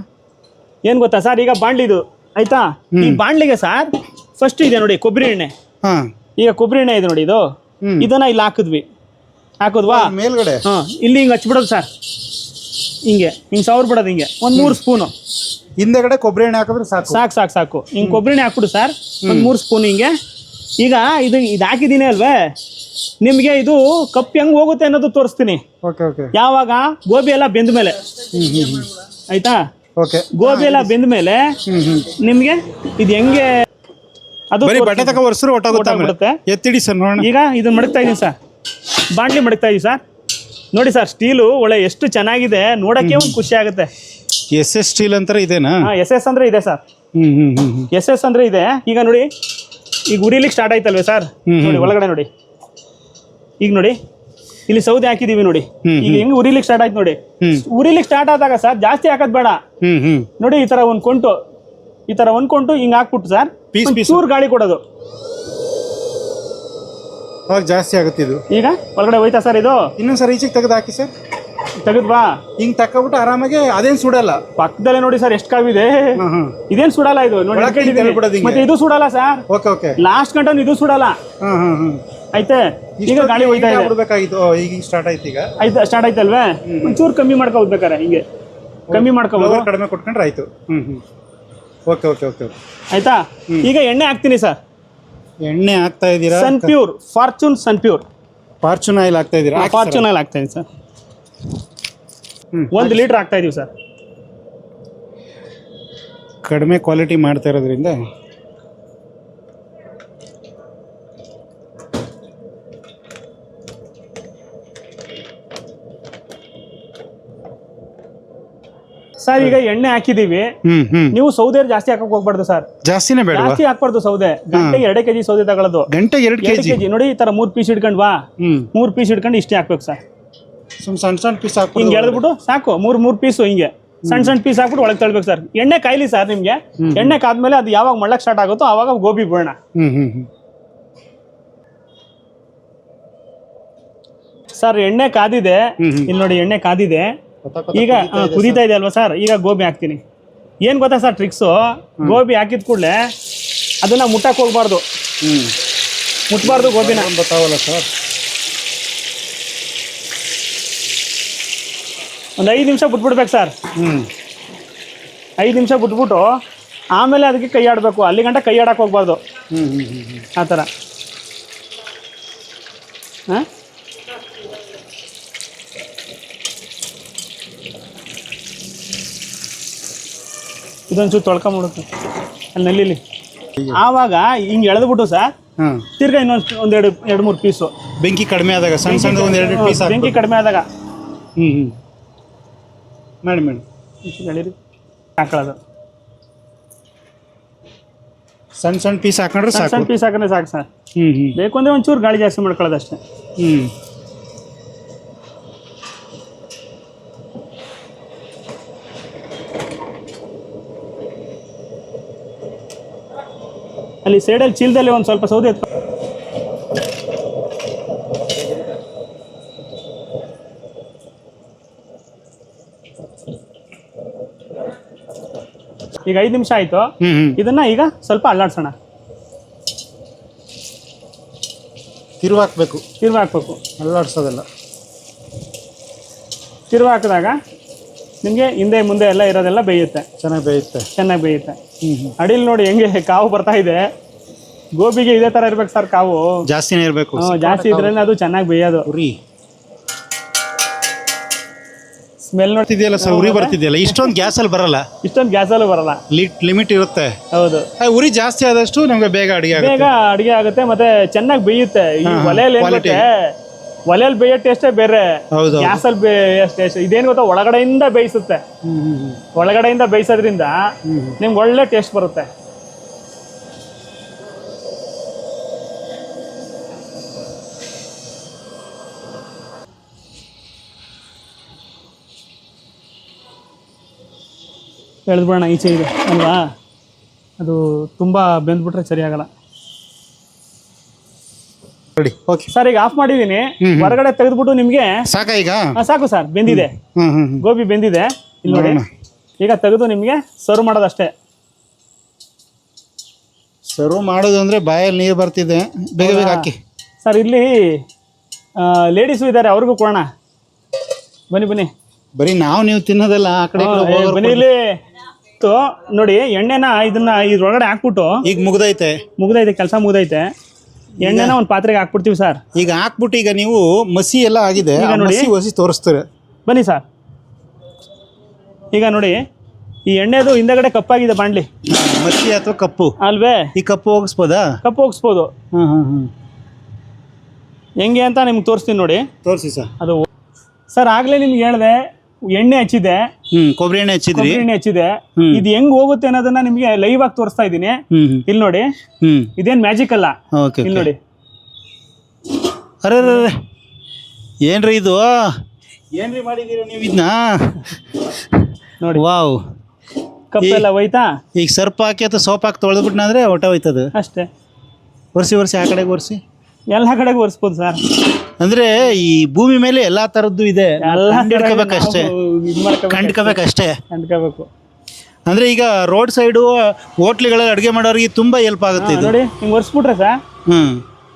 ಏನ್ ಗೊತ್ತಾ ಸರ್, ಈಗ ಬಾಂಡ್ಲಿದು ಆಯ್ತಾ. ಈ ಬಾಂಡ್ಲಿಗೆ ಸರ್ ಫಸ್ಟ್ ಇದೆ ನೋಡಿ ಕೊಬ್ಬರಿ ಎಣ್ಣೆ. ಈಗ ಕೊಬ್ಬರಿ ಎಣ್ಣೆ ಇದೆ ನೋಡಿ, ಇದು ಇದನ್ನ ಇಲ್ಲಿ ಹಾಕಿದ್ವಾ ಮೇಲ್ಗಡೆ. ಇಲ್ಲಿ ಹಿಂಗೆ ಹಚ್ಬಿಡೋದು ಸರ್. ಹಿಂಗೆ ಸವರ್ ಬಿಡೋದು. ಹಿಂಗೆ ಒಂದ್ 3 ಸ್ಪೂನು ಹಿಂದೆಗಡೆ ಕೊಬ್ಬರಿ ಎಣ್ಣೆ ಹಾಕಿದ್ರೆ ಸಾಕು. ಹಿಂಗೆ ಕೊಬ್ಬರಿ ಎಣ್ಣೆ ಹಾಕ್ಬಿಡು ಸರ್, ಒಂದ್ 3 ಸ್ಪೂನ್ ಹಿಂಗೆ. ಈಗ ಇದು ಹಾಕಿದೀನಿ ಅಲ್ವೇ, ನಿಮ್ಗೆ ಇದು ಕಪ್ ಹೆಂಗ್ ಹೋಗುತ್ತೆ ಅನ್ನೋದು ತೋರಿಸ್ತೀನಿ. ಯಾವಾಗ ಗೋಬಿ ಎಲ್ಲ ಬೆಂದ ಮೇಲೆ ಆಯ್ತಾ. ಗೋಬಿ ಎಲ್ಲ ಬೆಂದ ಮೇಲೆ ನಿಮ್ಗೆ ಇದು ಹೆಂಗೆ ಅದು ಬಟ್ಟೆ ತಕ ವರ್ಷರು ಒಟ್ಟಾಗುತ್ತೆ. ಎತ್ತಿಡಿ ಸರ್ ನೋಡೋಣ. ಈಗ ಇದನ್ನ ಮಡಗ್ತಾ ಇದೀನಿ ಸರ್, ಬಾಂಡ್ಲಿ ಮಡಗ್ತಾ ಇದೀವಿ ಸರ್. ನೋಡಿ ಸರ್, ಸ್ಟೀಲು ಒಳ್ಳೆ ಎಷ್ಟು ಚೆನ್ನಾಗಿದೆ ನೋಡಕ್ಕೆ, ಒಂದು ಖುಷಿ ಆಗುತ್ತೆ. SS ಸ್ಟೀಲ್ ಅಂತಾರೆ ಇದೇನಾ? SS ಅಂದ್ರೆ ಇದೆ ಸರ್. SS ಅಂದ್ರೆ ಇದೆ. ಈಗ ನೋಡಿ, ಈಗ ಉರಿಲಿಕ್ಕೆ ಸ್ಟಾರ್ಟ್ ಆಯ್ತಲ್ವೇ ಸರ್, ನೋಡಿ ಒಳಗಡೆ ನೋಡಿ. ಈಗ ನೋಡಿ ಇಲ್ಲಿ ಸೌದೆ ಹಾಕಿದೀವಿ ನೋಡಿ. ಈಗ ಹೆಂಗ್ ಉರಿಲಿಕ್ಕೆ ಸ್ಟಾರ್ಟ್ ಆಯ್ತು ನೋಡಿ. ಉರಿಲಿಕ್ಕೆ ಸ್ಟಾರ್ಟ್ ಆದಾಗ ಸರ್ ಜಾಸ್ತಿ ಹಾಕೋದ್ ಬೇಡ ನೋಡಿ. ಈ ತರ ಒಂದ್ಕೊಂಡು ಹಿಂಗ್ ಹಾಕ್ಬಿಟ್ಟು ಸರ್ ಚೂರ್ ಗಾಳಿ ಕೊಡೋದು. ಜಾಸ್ತಿ ಆಗುತ್ತೆ ಇದು. ಈಗ ಒಳಗಡೆ ಹೋಯ್ತಾ ಸರ್ ಇದು? ಇನ್ನೊಂದ್ ಸರ್ ಈಚೆಗೆ ತೆಗೆದು ಹಾಕಿ ಸರ್. ತೆಗೆದ್ವಾ? ಹಿಂಗ್ ತಕ್ಕೊಬಿಟ್ಟು ಆರಾಮಾಗಿ ಅದೇನ್ ಸುಡಲ್ಲ. ಪಕ್ಕದಲ್ಲೇ ನೋಡಿ ಸರ್ ಎಷ್ಟು ಕಾವಿದೆ. ಇದೇನ್ ಸುಡಲ್ಲ ಇದು ನೋಡಿ. ಮತ್ತೆ ಇದು ಸುಡಲ್ಲ ಸರ್. ಲಾಸ್ಟ್ ಗಂಟ ಇದು ಸುಡಲ್ಲ. ಆಯ್ತೆ. ಈಗ ಗಾಳಿ ಹೋಯ್ತಾ ಇದೆ. ಈಗ ಸ್ಟಾರ್ಟ್ ಆಯ್ತು. ಈಗ ಸ್ಟಾರ್ಟ್ ಆಯ್ತಲ್ವೇ? ಒಂಚೂರು ಕಮ್ಮಿ ಮಾಡ್ಕೋಬೇಕಾರೆ ಹಿಂಗೆ ಕಮ್ಮಿ ಮಾಡ್ಕೋಬಹುದು. ಕಡಿಮೆ ಕೊಟ್ಕೊಂಡ್ರೆ ಆಯ್ತು. ಆಯ್ತಾ. ಈಗ ಎಣ್ಣೆ ಹಾಕ್ತೀನಿ ಸರ್. ಎಣ್ಣೆ ಹಾಕ್ತಾ ಇದ್ದೀರಾ? ಫಾರ್ಚೂನ್ ಆಯಿಲ್ ಹಾಕ್ತಾ ಇದ್ದೀರಾ? ಫಾರ್ಚೂನ್ ಆಯಿಲ್ ಹಾಕ್ತಾ ಇದೀನಿ ಸರ್. 1 ಲೀಟರ್ ಹಾಕ್ತಾ ಇದೀವಿ ಸರ್. ಕಡಿಮೆ ಕ್ವಾಲಿಟಿ ಮಾಡ್ತಾ ಇರೋದ್ರಿಂದ ಸರ್ ಈಗ ಎಣ್ಣೆ ಹಾಕಿದೀವಿ, ನೀವು ಸೌದೆ ಜಾಸ್ತಿ ಹಾಕಕ್ ಹೋಗ್ಬಾರ್ದು ಸರ್. ಜಾಸ್ತಿನೇ ಬೇಡ, ಜಾಸ್ತಿ ಹಾಕ್ಬಾರ್ದು ಸೌದೆ. ಗಂಟೆಗೆ 2 kg ಸೌದೆ ತಗೊಳ್ಳೋದು. ಗಂಟೆಗೆ 2 kg ನೋಡಿ ಈ ತರ 3 ಪೀಸ್ ಇಟ್ಕೊಂಡ್ವಾ, 3 ಪೀಸ್ ಇಟ್ಕೊಂಡು ಇಷ್ಟೇ ಹಾಕ್ಬೇಕು ಸರ್. ಸಣ್ಣ ಪೀಸ್ ಹಾಕಿ ಹಿಂಗೆ ಎಳೆದ್ಬಿಟ್ಟು ಸಾಕು, 3 ಪೀಸು ಹಿಂಗೆ ಸಣ್ಣ ಪೀಸ್ ಹಾಕ್ಬಿಟ್ಟು ಒಳಗೆ ತಳ್ಬೇಕು ಸರ್. ಎಣ್ಣೆ ಕಾಯ್ಲಿ ಸರ್. ನಿಮ್ಗೆ ಎಣ್ಣೆ ಕಾದ್ಮೇಲೆ ಅದು ಯಾವಾಗ ಮಳ್ಳಕ್ ಸ್ಟಾರ್ಟ್ ಆಗುತ್ತೋ ಆವಾಗ ಗೋಬಿ ಬಿಡೋಣ. ಸರ್ ಎಣ್ಣೆ ಕಾದಿದೆ, ಇಲ್ಲಿ ನೋಡಿ ಎಣ್ಣೆ ಕಾದಿದೆ. ಈಗ ಕುದೀತಾ ಇದೆ ಅಲ್ವಾ ಸರ್, ಈಗ ಗೋಬಿ ಹಾಕ್ತೀನಿ. ಏನ್ ಗೊತ್ತಾ ಸರ್ ಟ್ರಿಕ್ಸು, ಗೋಬಿ ಹಾಕಿದ ಕೂಡಲೇ ಅದನ್ನ ಮುಟ್ಟಕ್ಕೆ ಹೋಗ್ಬಾರ್ದು, ಮುಟ್ಬಾರ್ದು ಗೋಬಿನ. ಗೊತ್ತಾಗಲ್ಲ ಸರ್. ಒಂದು 5 ನಿಮಿಷ ಬಿಟ್ಬಿಡ್ಬೇಕು ಸರ್. 5 ನಿಮಿಷ ಬಿಟ್ಬಿಟ್ಟು ಆಮೇಲೆ ಅದಕ್ಕೆ ಕೈ ಆಡಬೇಕು. ಅಲ್ಲಿ ಗಂಟ ಕೈ ಆಡಕ್ಕೆ ಹೋಗ್ಬಾರ್ದು, ಆ ಥರ. ಹಾಂ, ಇದೊಂಚೂರು ತೊಳ್ಕೊಂಬಿಡುತ್ತೆ ಅಲ್ಲಿ ನಲ್ಲಿಲಿ. ಆವಾಗ ಹಿಂಗೆ ಎಳೆದ್ಬಿಟ್ಟು ಸರ್ ತಿರ್ಗಾ ಇನ್ನೊಂದು 2-3 ಪೀಸು ಬೆಂಕಿ ಕಡಿಮೆ ಆದಾಗ ಸಣ್ಣ 1-2 ಪೀಸ್ ಬೆಂಕಿ ಕಡಿಮೆ ಆದಾಗ ಮಾಡಿ ಎಳೀರಿ ಹಾಕೊಳ್ಳೋದು. ಸಣ್ಣ ಪೀಸ್ ಹಾಕೊಂಡ್ರೆ ಸಾಕು. ಸಣ್ಣ ಪೀಸ್ ಹಾಕೊಂಡ್ರೆ ಸಾಕು ಸರ್. ಬೇಕು ಅಂದರೆ ಒಂಚೂರು ಗಾಳಿ ಜಾಸ್ತಿ ಮಾಡ್ಕೊಳ್ಳೋದು ಅಷ್ಟೇ. ಅಲ್ಲಿ ಸೈಡಲ್ಲಿ ಚೀಲದಲ್ಲಿ ಒಂದು ಸ್ವಲ್ಪ ಸೌದೆ ಎತ್ಕೊ. ಈಗ 5 ನಿಮಿಷ ಆಯ್ತು. ಇದನ್ನ ಈಗ ಸ್ವಲ್ಪ ಅಲ್ಲಾಡ್ಸೋಣ. ತಿರುವು ಹಾಕ್ಬೇಕು, ಅಲ್ಲಾಡ್ಸೋದಲ್ಲ. ತಿರುವು ಹಾಕಿದಾಗ ನಿಮಗೆ ಹಿಂದೆ ಮುಂದೆ ಎಲ್ಲ ಇರೋದೆಲ್ಲ ಬೇಯುತ್ತೆ, ಚೆನ್ನಾಗಿ ಬೇಯುತ್ತೆ. ಅಡಿಲ್ ನೋಡಿ ಹೆಂಗೆ ಕಾವು ಬರ್ತಾ ಇದೆ. ಗೋಬಿಗೆ ಇದೇ ತರ ಇರ್ಬೇಕು ಸರ್ ಕಾವು, ಜಾಸ್ತಿನೇ ಇರಬೇಕು. ಜಾಸ್ತಿ ಇದ್ರೆ ಅದು ಚೆನ್ನಾಗಿ ಬೇಯೋದು. ಸ್ಮೆಲ್ ನೋಡ್ತಿದ್ಯಲ್ಲ ಸರ್, ಉರಿ ಬರ್ತಿದ್ಯಲ್ಲ. ಇಷ್ಟೊಂದು ಗ್ಯಾಸಲ್ಲಿ ಬರಲ್ಲ, ಲಿಮಿಟ್ ಇರುತ್ತೆ. ಹೌದು, ಉರಿ ಜಾಸ್ತಿ ಆದಷ್ಟು ನಮ್ಗೆ ಬೇಗ ಅಡಿಗೆ ಆಗುತ್ತೆ, ಮತ್ತೆ ಚೆನ್ನಾಗಿ ಬೇಯುತ್ತೆ. ಈ ಒಲೆಯಲ್ಲಿ ಬೇಯೋ ಟೇಸ್ಟೇ ಬೇರೆ, ಗ್ಯಾಸಲ್ಲಿ ಬೇಯೋ ಟೇಸ್ಟ್. ಇದೇನು ಗೊತ್ತಾ, ಒಳಗಡೆಯಿಂದ ಬೇಯಿಸುತ್ತೆ. ಒಳಗಡೆಯಿಂದ ಬೇಯಿಸೋದ್ರಿಂದ ನಿಮ್ಗೆ ಒಳ್ಳೆ ಟೇಸ್ಟ್ ಬರುತ್ತೆ. ಎಳೆದ್ಬಿಡೋಣ. ಈಚೆ ಇದೆ ಅಲ್ವಾ, ಅದು ತುಂಬ ಬೆಂದ್ಬಿಟ್ರೆ ಸರಿ ಆಗಲ್ಲ. ಸರ್ ಈಗ ಆಫ್ ಮಾಡಿದೀನಿ, ಹೊರಗಡೆ ತೆಗೆದ್ಬಿಟ್ಟು ನಿಮ್ಗೆ ಸಾಕ. ಈಗ ಸಾಕು ಸರ್, ಬೆಂದಿದೆ. ಗೋಬಿ ಬೆಂದಿದೆ. ಇಲ್ಲಿ ನೋಡಿ, ಈಗ ತೆಗೆದು ನಿಮ್ಗೆ ಸರ್ವ್ ಮಾಡೋದಷ್ಟೇ. ಸರ್ವ್ ಮಾಡೋದು ಅಂದ್ರೆ ಬಾಯಲ್ಲಿ ನೀರು ಬರ್ತಿದೆ, ಬೇಗ ಹಾಕಿ ಸರ್. ಇಲ್ಲಿ ಲೇಡೀಸು ಇದ್ದಾರೆ, ಅವ್ರಿಗೂ ಕೊಡೋಣ. ಬನ್ನಿ. ಬರೀ ನೀವು ತಿನ್ನೋದಲ್ಲ, ಆ ಕಡೆ ಬನ್ನಿ. ಇಲ್ಲಿ ನೋಡಿ ಎಣ್ಣೆನ ಇದನ್ನ ಇದ್ರೊಳಗಡೆ ಹಾಕ್ಬಿಟ್ಟು, ಈಗ ಮುಗ್ದೈತೆ ಕೆಲಸ ಮುಗ್ದೈತೆ. ಎಣ್ಣೆನ ಒಂದು ಪಾತ್ರೆಗೆ ಹಾಕ್ಬಿಡ್ತೀವಿ ಸರ್. ಈಗ ಹಾಕ್ಬಿಟ್ಟು ಈಗ ನೀವು ಮಸಿ ಎಲ್ಲ ಆಗಿದೆ, ಮಸಿ ತೋರಿಸ್ತಾರೆ. ಬನ್ನಿ ಸರ್. ಈಗ ನೋಡಿ, ಈ ಎಣ್ಣೆದು ಹಿಂದಗಡೆ ಕಪ್ಪಾಗಿದೆ ಬಾಣ್ಲಿ. ಮಸಿ ಅಥವಾ ಕಪ್ಪು ಅಲ್ವೇ? ಈ ಕಪ್ಪು ಹೋಗಿಸ್ಬೋದಾ? ಕಪ್ಪು ಹೋಗಿಸ್ಬೋದು. ಹೆಂಗೆ ಅಂತ ನಿಮ್ಗೆ ತೋರಿಸ್ತೀನಿ ನೋಡಿ. ತೋರಿಸಿ ಸರ್. ಅದು ಸರ್ ಆಗ್ಲೇ ನಿಮ್ಗೆ ಹೇಳಿದೆ, ಎಣ್ಣೆ ಹಚ್ಚಿದೆ, ಕೊಬ್ಬರಿ ಎಣ್ಣೆ ಹಚ್ಚಿದೆ. ಇದು ಹೆಂಗ್ ಹೋಗುತ್ತೆ ಅನ್ನೋದನ್ನ ನಿಮ್ಗೆ ಲೈವ್ ಆಗಿ ತೋರಿಸ್ತಾ ಇದೀನಿ. ಇಲ್ಲಿ ನೋಡಿ, ಇದೇನ್ ಮ್ಯಾಜಿಕ್ ಅಲ್ಲ. ಇಲ್ಲಿ ನೋಡಿ, ಅರೆ ಏನ್ರಿ ಇದು, ಏನ್ರಿ ಮಾಡಿದೀರ ನೀವು ಇದನ್ನ ನೋಡಿ. ವಾವ್, ಕಪ್ಪೆಲ್ಲ ಹೋಯ್ತಾ? ಈಗ ಸರ್ಪ್ ಹಾಕಿ ಅಥವಾ ಸೋಪ್ ಹಾಕಿ ತೊಳೆದ್ಬಿಟ್ನ ಅಂದ್ರೆ ಹೊಟ್ಟೆ ಹೋಯ್ತದ ಅಷ್ಟೇ. ಒರೆಸಿ ಆ ಕಡೆಗೆ ಒರೆಸಿ ಎಲ್ಲ ಕಡೆಗೆ ಒರೆಸ್ಬೋದು ಸರ್. ಅಂದ್ರೆ ಈ ಭೂಮಿ ಮೇಲೆ ಎಲ್ಲಾ ತರದ್ದು ಇದೆ, ಕಂಡ್ಕೋಬೇಕಷ್ಟೇ. ಅಂದ್ರೆ ಈಗ ರೋಡ್ ಸೈಡು ಹೋಟ್ಲಿಗಳಲ್ಲಿ ಅಡುಗೆ ಮಾಡೋರಿಗೆ ತುಂಬಾ ಹೆಲ್ಪ್ ಆಗುತ್ತೆ ಇದು. ನೋಡಿ, ಹಿಂಗ್ ಒರೆಸ್ಬಿಟ್ರೆ ಸರ್,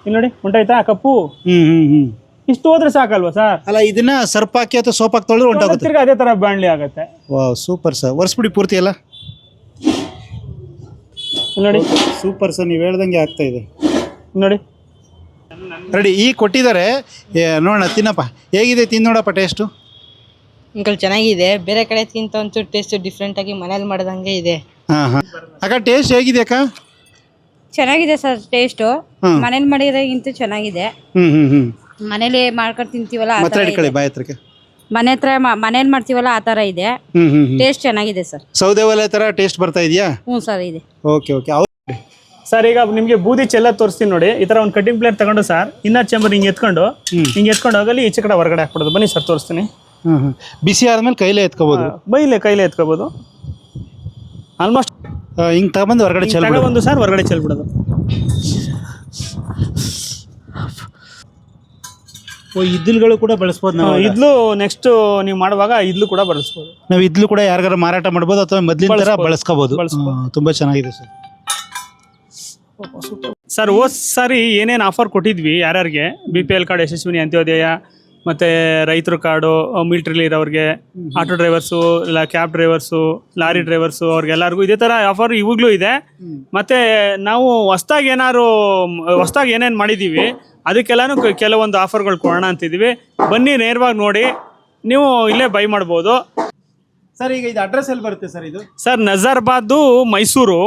ಇಲ್ಲಿ ನೋಡಿ ಹೊಂಟಾಯ್ತಾ ಕಪ್ಪು. ಇಷ್ಟು ಹೋದ್ರೆ ಸಾಕಲ್ವಾ ಸರ್? ಅಲ್ಲ, ಇದನ್ನ ಸರ್ಪ್ ಹಾಕಿ ಅಥವಾ ಸೋಪ್ ಹಾಕಿ ತೊಳೆದ್ರೆ ಹೊಂಟಾಗುತ್ತೆ. ತಿರ್ಗಿ ಅದೇ ತರ ಬಾಣ್ಲಿ ಆಗುತ್ತೆ. Wow, super sir. ಒರೆಸ್ಬಿಡಿ ಪೂರ್ತಿ ಎಲ್ಲ. ನೋಡಿ, ಸೂಪರ್ ಸರ್, ನೀವು ಹೇಳ್ದಂಗೆ ಆಗ್ತಾ ಇದೆ ನೋಡಿ. ರೆಡಿ. ಈಗ ಕೊಟ್ಟಿದ್ದಾರೆ, ನೋಡೋಣ, ತಿನ್ನಪ್ಪ. ಹೇಗಿದೆ, ತಿನ್ನೋಡಪ್ಪ ಟೇಸ್ಟು. ಅಂಕಲ್ ಚೆನ್ನಾಗಿದೆ. ಬೇರೆ ಕಡೆ ತಿಂತ ಒಂಚೂರು ಟೇಸ್ಟ್ ಡಿಫ್ರೆಂಟ್ ಆಗಿ ಮನೇಲಿ ಮಾಡ್ದಂಗೆ ಇದೆ. ಅಕ್ಕ ಟೇಸ್ಟ್ ಹೇಗಿದೆ ಅಕ್ಕ? ಚೆನ್ನಾಗಿದೆ ಸರ್ ಟೇಸ್ಟು. ಮನೇಲಿ ಮಾಡಿರೋಕ್ಕಿಂತ ಚೆನ್ನಾಗಿದೆ. ಮನೇಲಿ ಮಾಡ್ಕೊಂಡು ತಿಂತೀವಲ್ಲ, ಮಾತಾಡಿ ಕಡೆ ಬಾಯ್ ಹತ್ರಕ್ಕೆ. ಮನೆ ಹತ್ರ ಮನೇಲಿ ಮಾಡ್ತೀವಲ್ಲ ಆ ಥರ ಇದೆ. ಟೇಸ್ಟ್ ಚೆನ್ನಾಗಿದೆ ಸರ್. ಸೌದೆ ಒಲೆ ತರ ಟೇಸ್ಟ್ ಬರ್ತಾ ಇದೆಯಾ? ಹ್ಞೂ ಸರ್ ಇದೆ. Okay okay. ಸರ್ ಈಗ ನಿಮಗೆ ಬೂದಿ ಚೆಲ್ಲ ತೋರಿಸ್ತೀನಿ ನೋಡಿ. ಈ ತರ ಒಂದು ಕಟಿಂಗ್ ಪ್ಲೇಟ್ ತಗೊಂಡು ಸರ್ ಇನ್ನರ್ ಚೇಂಬರ್ ಹಿಂಗೆ ಎತ್ಕೊಂಡು ಹೋಗಲಿ ಈಚೆ ಕಡೆ ಹೊರಗಡೆ ಹಾಕ್ಬಿಡೋದು. ಬನ್ನಿ ಸರ್ ತೋರಿಸ್ತೀನಿ. ಬಿಸಿ ಆದ್ಮೇಲೆ ಕೈಲೇ ಎತ್ಕೋಬಹುದು. ಕೈಲೇ ಎತ್ಕೋಬಹುದು. ಆಲ್ಮೋಸ್ಟ್ ಹಿಂಗ್ ತಗೊಂಡು ಹೊರಗಡೆ ತಗೊಂಡು ಸರ್ ಹೊರಗಡೆ ಚೆಲ್ಬಿಡೋದು. ಇದ್ಲುಗಳು ಕೂಡ ಬಳಸ್ಬೋದು ನಾವು. ಇದ್ಲು ನೆಕ್ಸ್ಟ್ ನೀವು ಮಾಡುವಾಗ ಇದ್ಲು ಕೂಡ ಬಳಸ್ಬೋದು. ನಾವು ಇದ್ಲು ಕೂಡ ಯಾರಿಗಾರ ಮಾರಾಟ ಮಾಡ್ಬೋದು ಅಥವಾ ಮೊದ್ಲಿನ ತರ ಬಳಸ್ಕೋಬಹುದು. ತುಂಬಾ ಚೆನ್ನಾಗಿದೆ ಸರ್. ಸರ್ ಹೋದ್ ಸಾರಿ ಏನೇನು ಆಫರ್ ಕೊಟ್ಟಿದ್ವಿ ಯಾರ್ಯಾರಿಗೆ, BPL ಕಾರ್ಡ್, ಯಶಸ್ವಿನಿ ಅಂತ್ಯೋದಯ, ಮತ್ತೆ ರೈತರ ಕಾರ್ಡು, ಮಿಲಿಟರಿಲಿ ಇರೋರಿಗೆ, ಆಟೋ ಡ್ರೈವರ್ಸು, ಇಲ್ಲ ಕ್ಯಾಬ್ ಡ್ರೈವರ್ಸು, ಲಾರಿ ಡ್ರೈವರ್ಸು, ಅವ್ರಿಗೆಲ್ಲರಿಗೂ ಇದೇ ಥರ ಆಫರ್ ಇವಾಗಲೂ ಇದೆ. ಮತ್ತು ನಾವು ಹೊಸ್ದಾಗಿ ಏನೇನು ಮಾಡಿದ್ದೀವಿ ಅದಕ್ಕೆಲ್ಲನೂ ಕೆಲವೊಂದು ಆಫರ್ಗಳು ಕೊಡೋಣ ಅಂತಿದ್ದೀವಿ. ಬನ್ನಿ ನೇರವಾಗಿ ನೋಡಿ, ನೀವು ಇಲ್ಲೇ ಬೈ ಮಾಡ್ಬೋದು. ಸರ್ ಈಗ ಇದು ಅಡ್ರೆಸ್ ಎಲ್ಲಿ ಬರುತ್ತೆ ಸರ್? ಇದು ಸರ್ ನಜರ್ಬಾದು, ಮೈಸೂರು.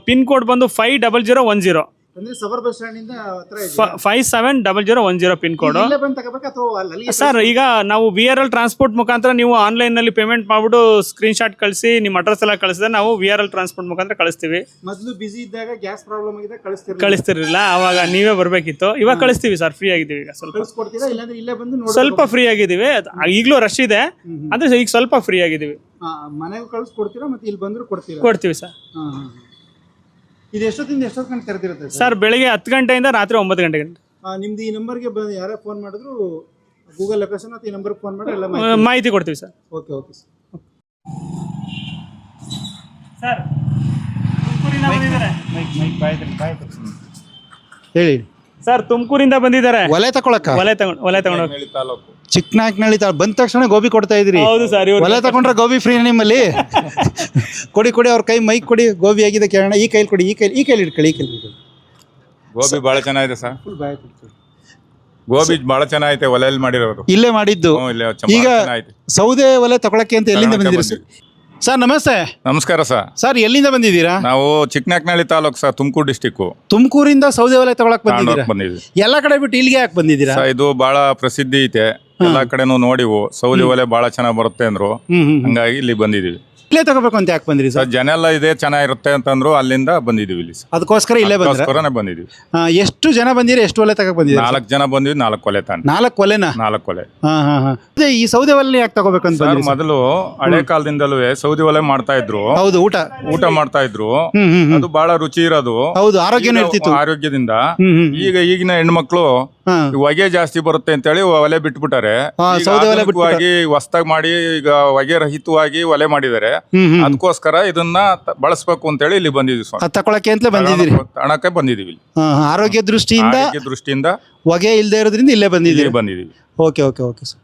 ಪಿನ್ ಕೋಡ್ ಬಂದು 50010. ಅಂದ್ರೆ ಸಬರ್ ಬಸ್ ಸ್ಟ್ಯಾಂಡ್ ಇಂದ 570010 ಪಿನ್ ಕೋಡ್. ಸರ್ ಈಗ ನಾವು VRL ಟ್ರಾನ್ಸ್ಪೋರ್ಟ್ ಮುಖಾಂತರ ನೀವು ಆನ್ಲೈನ್ ನಲ್ಲಿ ಪೇಮೆಂಟ್ ಮಾಡ್ಬಿಟ್ಟು ಸ್ಕ್ರೀನ್ ಶಾಟ್ ಕಳಿಸಿ ನಿಮ್ಮ ಅಡ್ರೆಸ್ ಎಲ್ಲ ಕಳಿಸಿದ್ರೆ ನಾವು VRL ಟ್ರಾನ್ಸ್ಪೋರ್ಟ್ ಮುಖಾಂತರ ಕಳಿಸ್ತೀವಿ. ಮೊದಲು ಬಿಸಿ ಇದ್ದಾಗ ಗ್ಯಾಸ್ ಪ್ರಾಬ್ಲಮ್ ಆಗಿದೆ ಕಳಿಸ್ತಿರ್ಲಿಲ್ಲ, ಅವಾಗ ನೀವೇ ಬರ್ಬೇಕಿತ್ತು. ಇವಾಗ ಕಳಿಸ್ತೀವಿ ಸರ್, ಫ್ರೀ ಆಗಿದ್ದೀವಿ. ಈಗ ಸ್ವಲ್ಪ ಫ್ರೀ ಆಗಿದ್ದೀವಿ. ಈಗಲೂ ರಶ್ ಇದೆ ಅಂದ್ರೆ ಈಗ ಸ್ವಲ್ಪ ಫ್ರೀ ಆಗಿದ್ದೀವಿ. ಮನೆಗೆ ಕಳಿಸ್ಕೊಡ್ತೀರಾ ಮತ್ತೆ ಇಲ್ಲಿ ಬಂದ್ರು ಕೊಡ್ತೀವಿ ಸರ್. ಇದು ಎಷ್ಟೊತ್ತಿಂದ ಎಷ್ಟೊತ್ತು ಗಂಟೆ ತೆರೆದಿರುತ್ತೆ ಸರ್? ಬೆಳಿಗ್ಗೆ 10 ಗಂಟೆಯಿಂದ ರಾತ್ರಿ 9 ಗಂಟೆಗೆ. ನಿಮ್ದು ಈ ನಂಬರ್ಗೆ ಯಾರೇ ಫೋನ್ ಮಾಡಿದ್ರು ಗೂಗಲ್ ಲೊಕೇಶನ್ ಅಥವಾ ಈ ನಂಬರ್ಗೆ ಫೋನ್ ಮಾಡಿ ಎಲ್ಲ ಮಾಹಿತಿ ಕೊಡ್ತೀವಿ ಸರ್. ಓಕೆ ಓಕೆ ಸರ್ ತುಮಕೂರಿಂದ ಬಂದಿದ್ದಾರೆ. ಹೇಳಿ ಸರ್, ತುಮಕೂರಿಂದ ಬಂದಿದ್ದಾರೆ ಒಲೆ ತಗೊಳಕ. ಒಲೆ ತಗೊಂಡು ಚಿಕ್ಕನಾಗ್ನಳ್ಳಿ ಬಂದ ತಕ್ಷಣ ಗೋಬಿ ಕೊಡ್ತಾ ಇದ್ರಿ. ಹೌದು ಸರ್. ಒಲೆ ತಗೊಂಡ್ರೆ ಗೋಬಿ ಫ್ರೀ ನಿಮ್ಮಲ್ಲಿ? ಕೊಡಿ ಅವ್ರ ಕೈ ಮೈಕ್ ಕೊಡಿ, ಗೋಬಿ ಆಗಿದೆ ಕೇಳೋಣ. ಈ ಕೈಲಿ ಕೊಡಿ, ಈ ಕೈಲಿ ಇಟ್ಕೊಳ್ಳಿ. ಗೋಬಿ ಬಹಳ ಚೆನ್ನಾಗಿದೆ ಸರ್. ಗೋಬಿ ಬಹಳ ಚೆನ್ನಾಗೈತೆ, ಒಲೆಯಲ್ಲಿ ಮಾಡಿರೋದು. ಇಲ್ಲೇ ಮಾಡಿದ್ದು. ಈಗ ಸೌದೆ ಒಲೆ ತಗೊಳಕ್ಕೆ ಅಂತ ಎಲ್ಲಿಂದ ಬಂದಿದ್ದೀರಿ ಸರ್? ನಮಸ್ತೆ. ನಮಸ್ಕಾರ ಸರ್. ಸರ್ ಎಲ್ಲಿಂದ ಬಂದಿದ್ದೀರಾ? ನಾವು ಚಿಕ್ಕನಾಕ್ನಳ್ಳಿ ತಾಲೂಕು ಸರ್, ತುಮಕೂರು ಡಿಸ್ಟಿಕ್ಕು. ತುಮಕೂರಿಂದ ಸೌದೆ ಒಲೆ ತಗೊಳಕ್ ಬಂದಿದ್ದೀರಾ? ಬಂದಿದ್ದೀವಿ. ಎಲ್ಲಾ ಕಡೆ ಬಿಟ್ಟು ಇಲ್ಲಿಗೆ ಯಾಕೆ ಬಂದಿದ್ದೀರಾ? ಇದು ಬಹಳ ಪ್ರಸಿದ್ಧಿ ಐತೆ, ಎಲ್ಲಾ ಕಡೆನೂ ನೋಡಿವು. ಸೌದೆ ಒಲೆ ಬಹಳ ಚೆನ್ನಾಗಿ ಬರುತ್ತೆ ಅಂದ್ರು, ಹಂಗಾಗಿ ಇಲ್ಲಿ ಬಂದಿದೀವಿ. ಇಲ್ಲೇ ತಗೋಬೇಕು ಅಂತ ಯಾಕೆ ಬಂದ್ರಿ ಸರ್? ಜನ ಎಲ್ಲ ಇದೆ ಚೆನ್ನಾಗಿರುತ್ತೆ ಅಂತಂದ್ರು, ಅಲ್ಲಿಂದ ಬಂದಿದೀವಿ ಇಲ್ಲಿ. ಅದಕ್ಕೋಸ್ಕರ ಇಲ್ಲೇ ಬಂದಿದೀವಿ. ಎಷ್ಟು ಜನ ಬಂದಿರಿ? ಎಷ್ಟು ಒಲೆ ತಗೋ ಬಂದಿರಿ? 4 ಜನ ಬಂದಿವಿ. 4 ಒಲೆ ತಾನೆ. 4 ಒಲೆನಾ? 4 ಒಲೆ. ಈ ಸೌದೆ ಒಲೆ ಯಾಕೆ ತಗೋಬೇಕಂತ? ಮೊದಲು ಹಳೆ ಕಾಲದಿಂದಲೂ ಸೌದೆ ಒಲೆ ಮಾಡ್ತಾ ಇದ್ರು. ಹೌದು, ಊಟ ಮಾಡ್ತಾ ಇದ್ರು. ಅದು ಬಹಳ ರುಚಿ ಇರೋದು. ಹೌದು, ಆರೋಗ್ಯನೂ ಇರ್ತಿತ್ತು. ಆರೋಗ್ಯದಿಂದ. ಈಗಿನ ಹೆಣ್ಮಕ್ಳು ಹೊಗೆ ಜಾಸ್ತಿ ಬರುತ್ತೆ ಅಂತೇಳಿ ಒಲೆ ಬಿಟ್ಬಿಟ್ಟಾರೆ. ಹೊಸ್ದಾಗಿ ಮಾಡಿ ಈಗ ಹೊಗೆ ರಹಿತವಾಗಿ ಒಲೆ ಮಾಡಿದ್ದಾರೆ. ಅದಕ್ಕೋಸ್ಕರ ಇದನ್ನ ಬಳಸಬೇಕು ಅಂತೇಳಿ ಇಲ್ಲಿ ಬಂದಿದ್ವಿ. ತಗೊಳಕ್ಕೆ ಅಂತ ಬಂದಿದ್ದೀರಿ? ಹಣಕ್ಕೆ ಬಂದಿದೀವಿ. ಆರೋಗ್ಯ ದೃಷ್ಟಿಯಿಂದ ಹೊಗೆ ಇಲ್ಲದೆ ಇರೋದ್ರಿಂದ ಇಲ್ಲೇ ಬಂದಿದ್ದೀವಿ. Okay okay okay sir.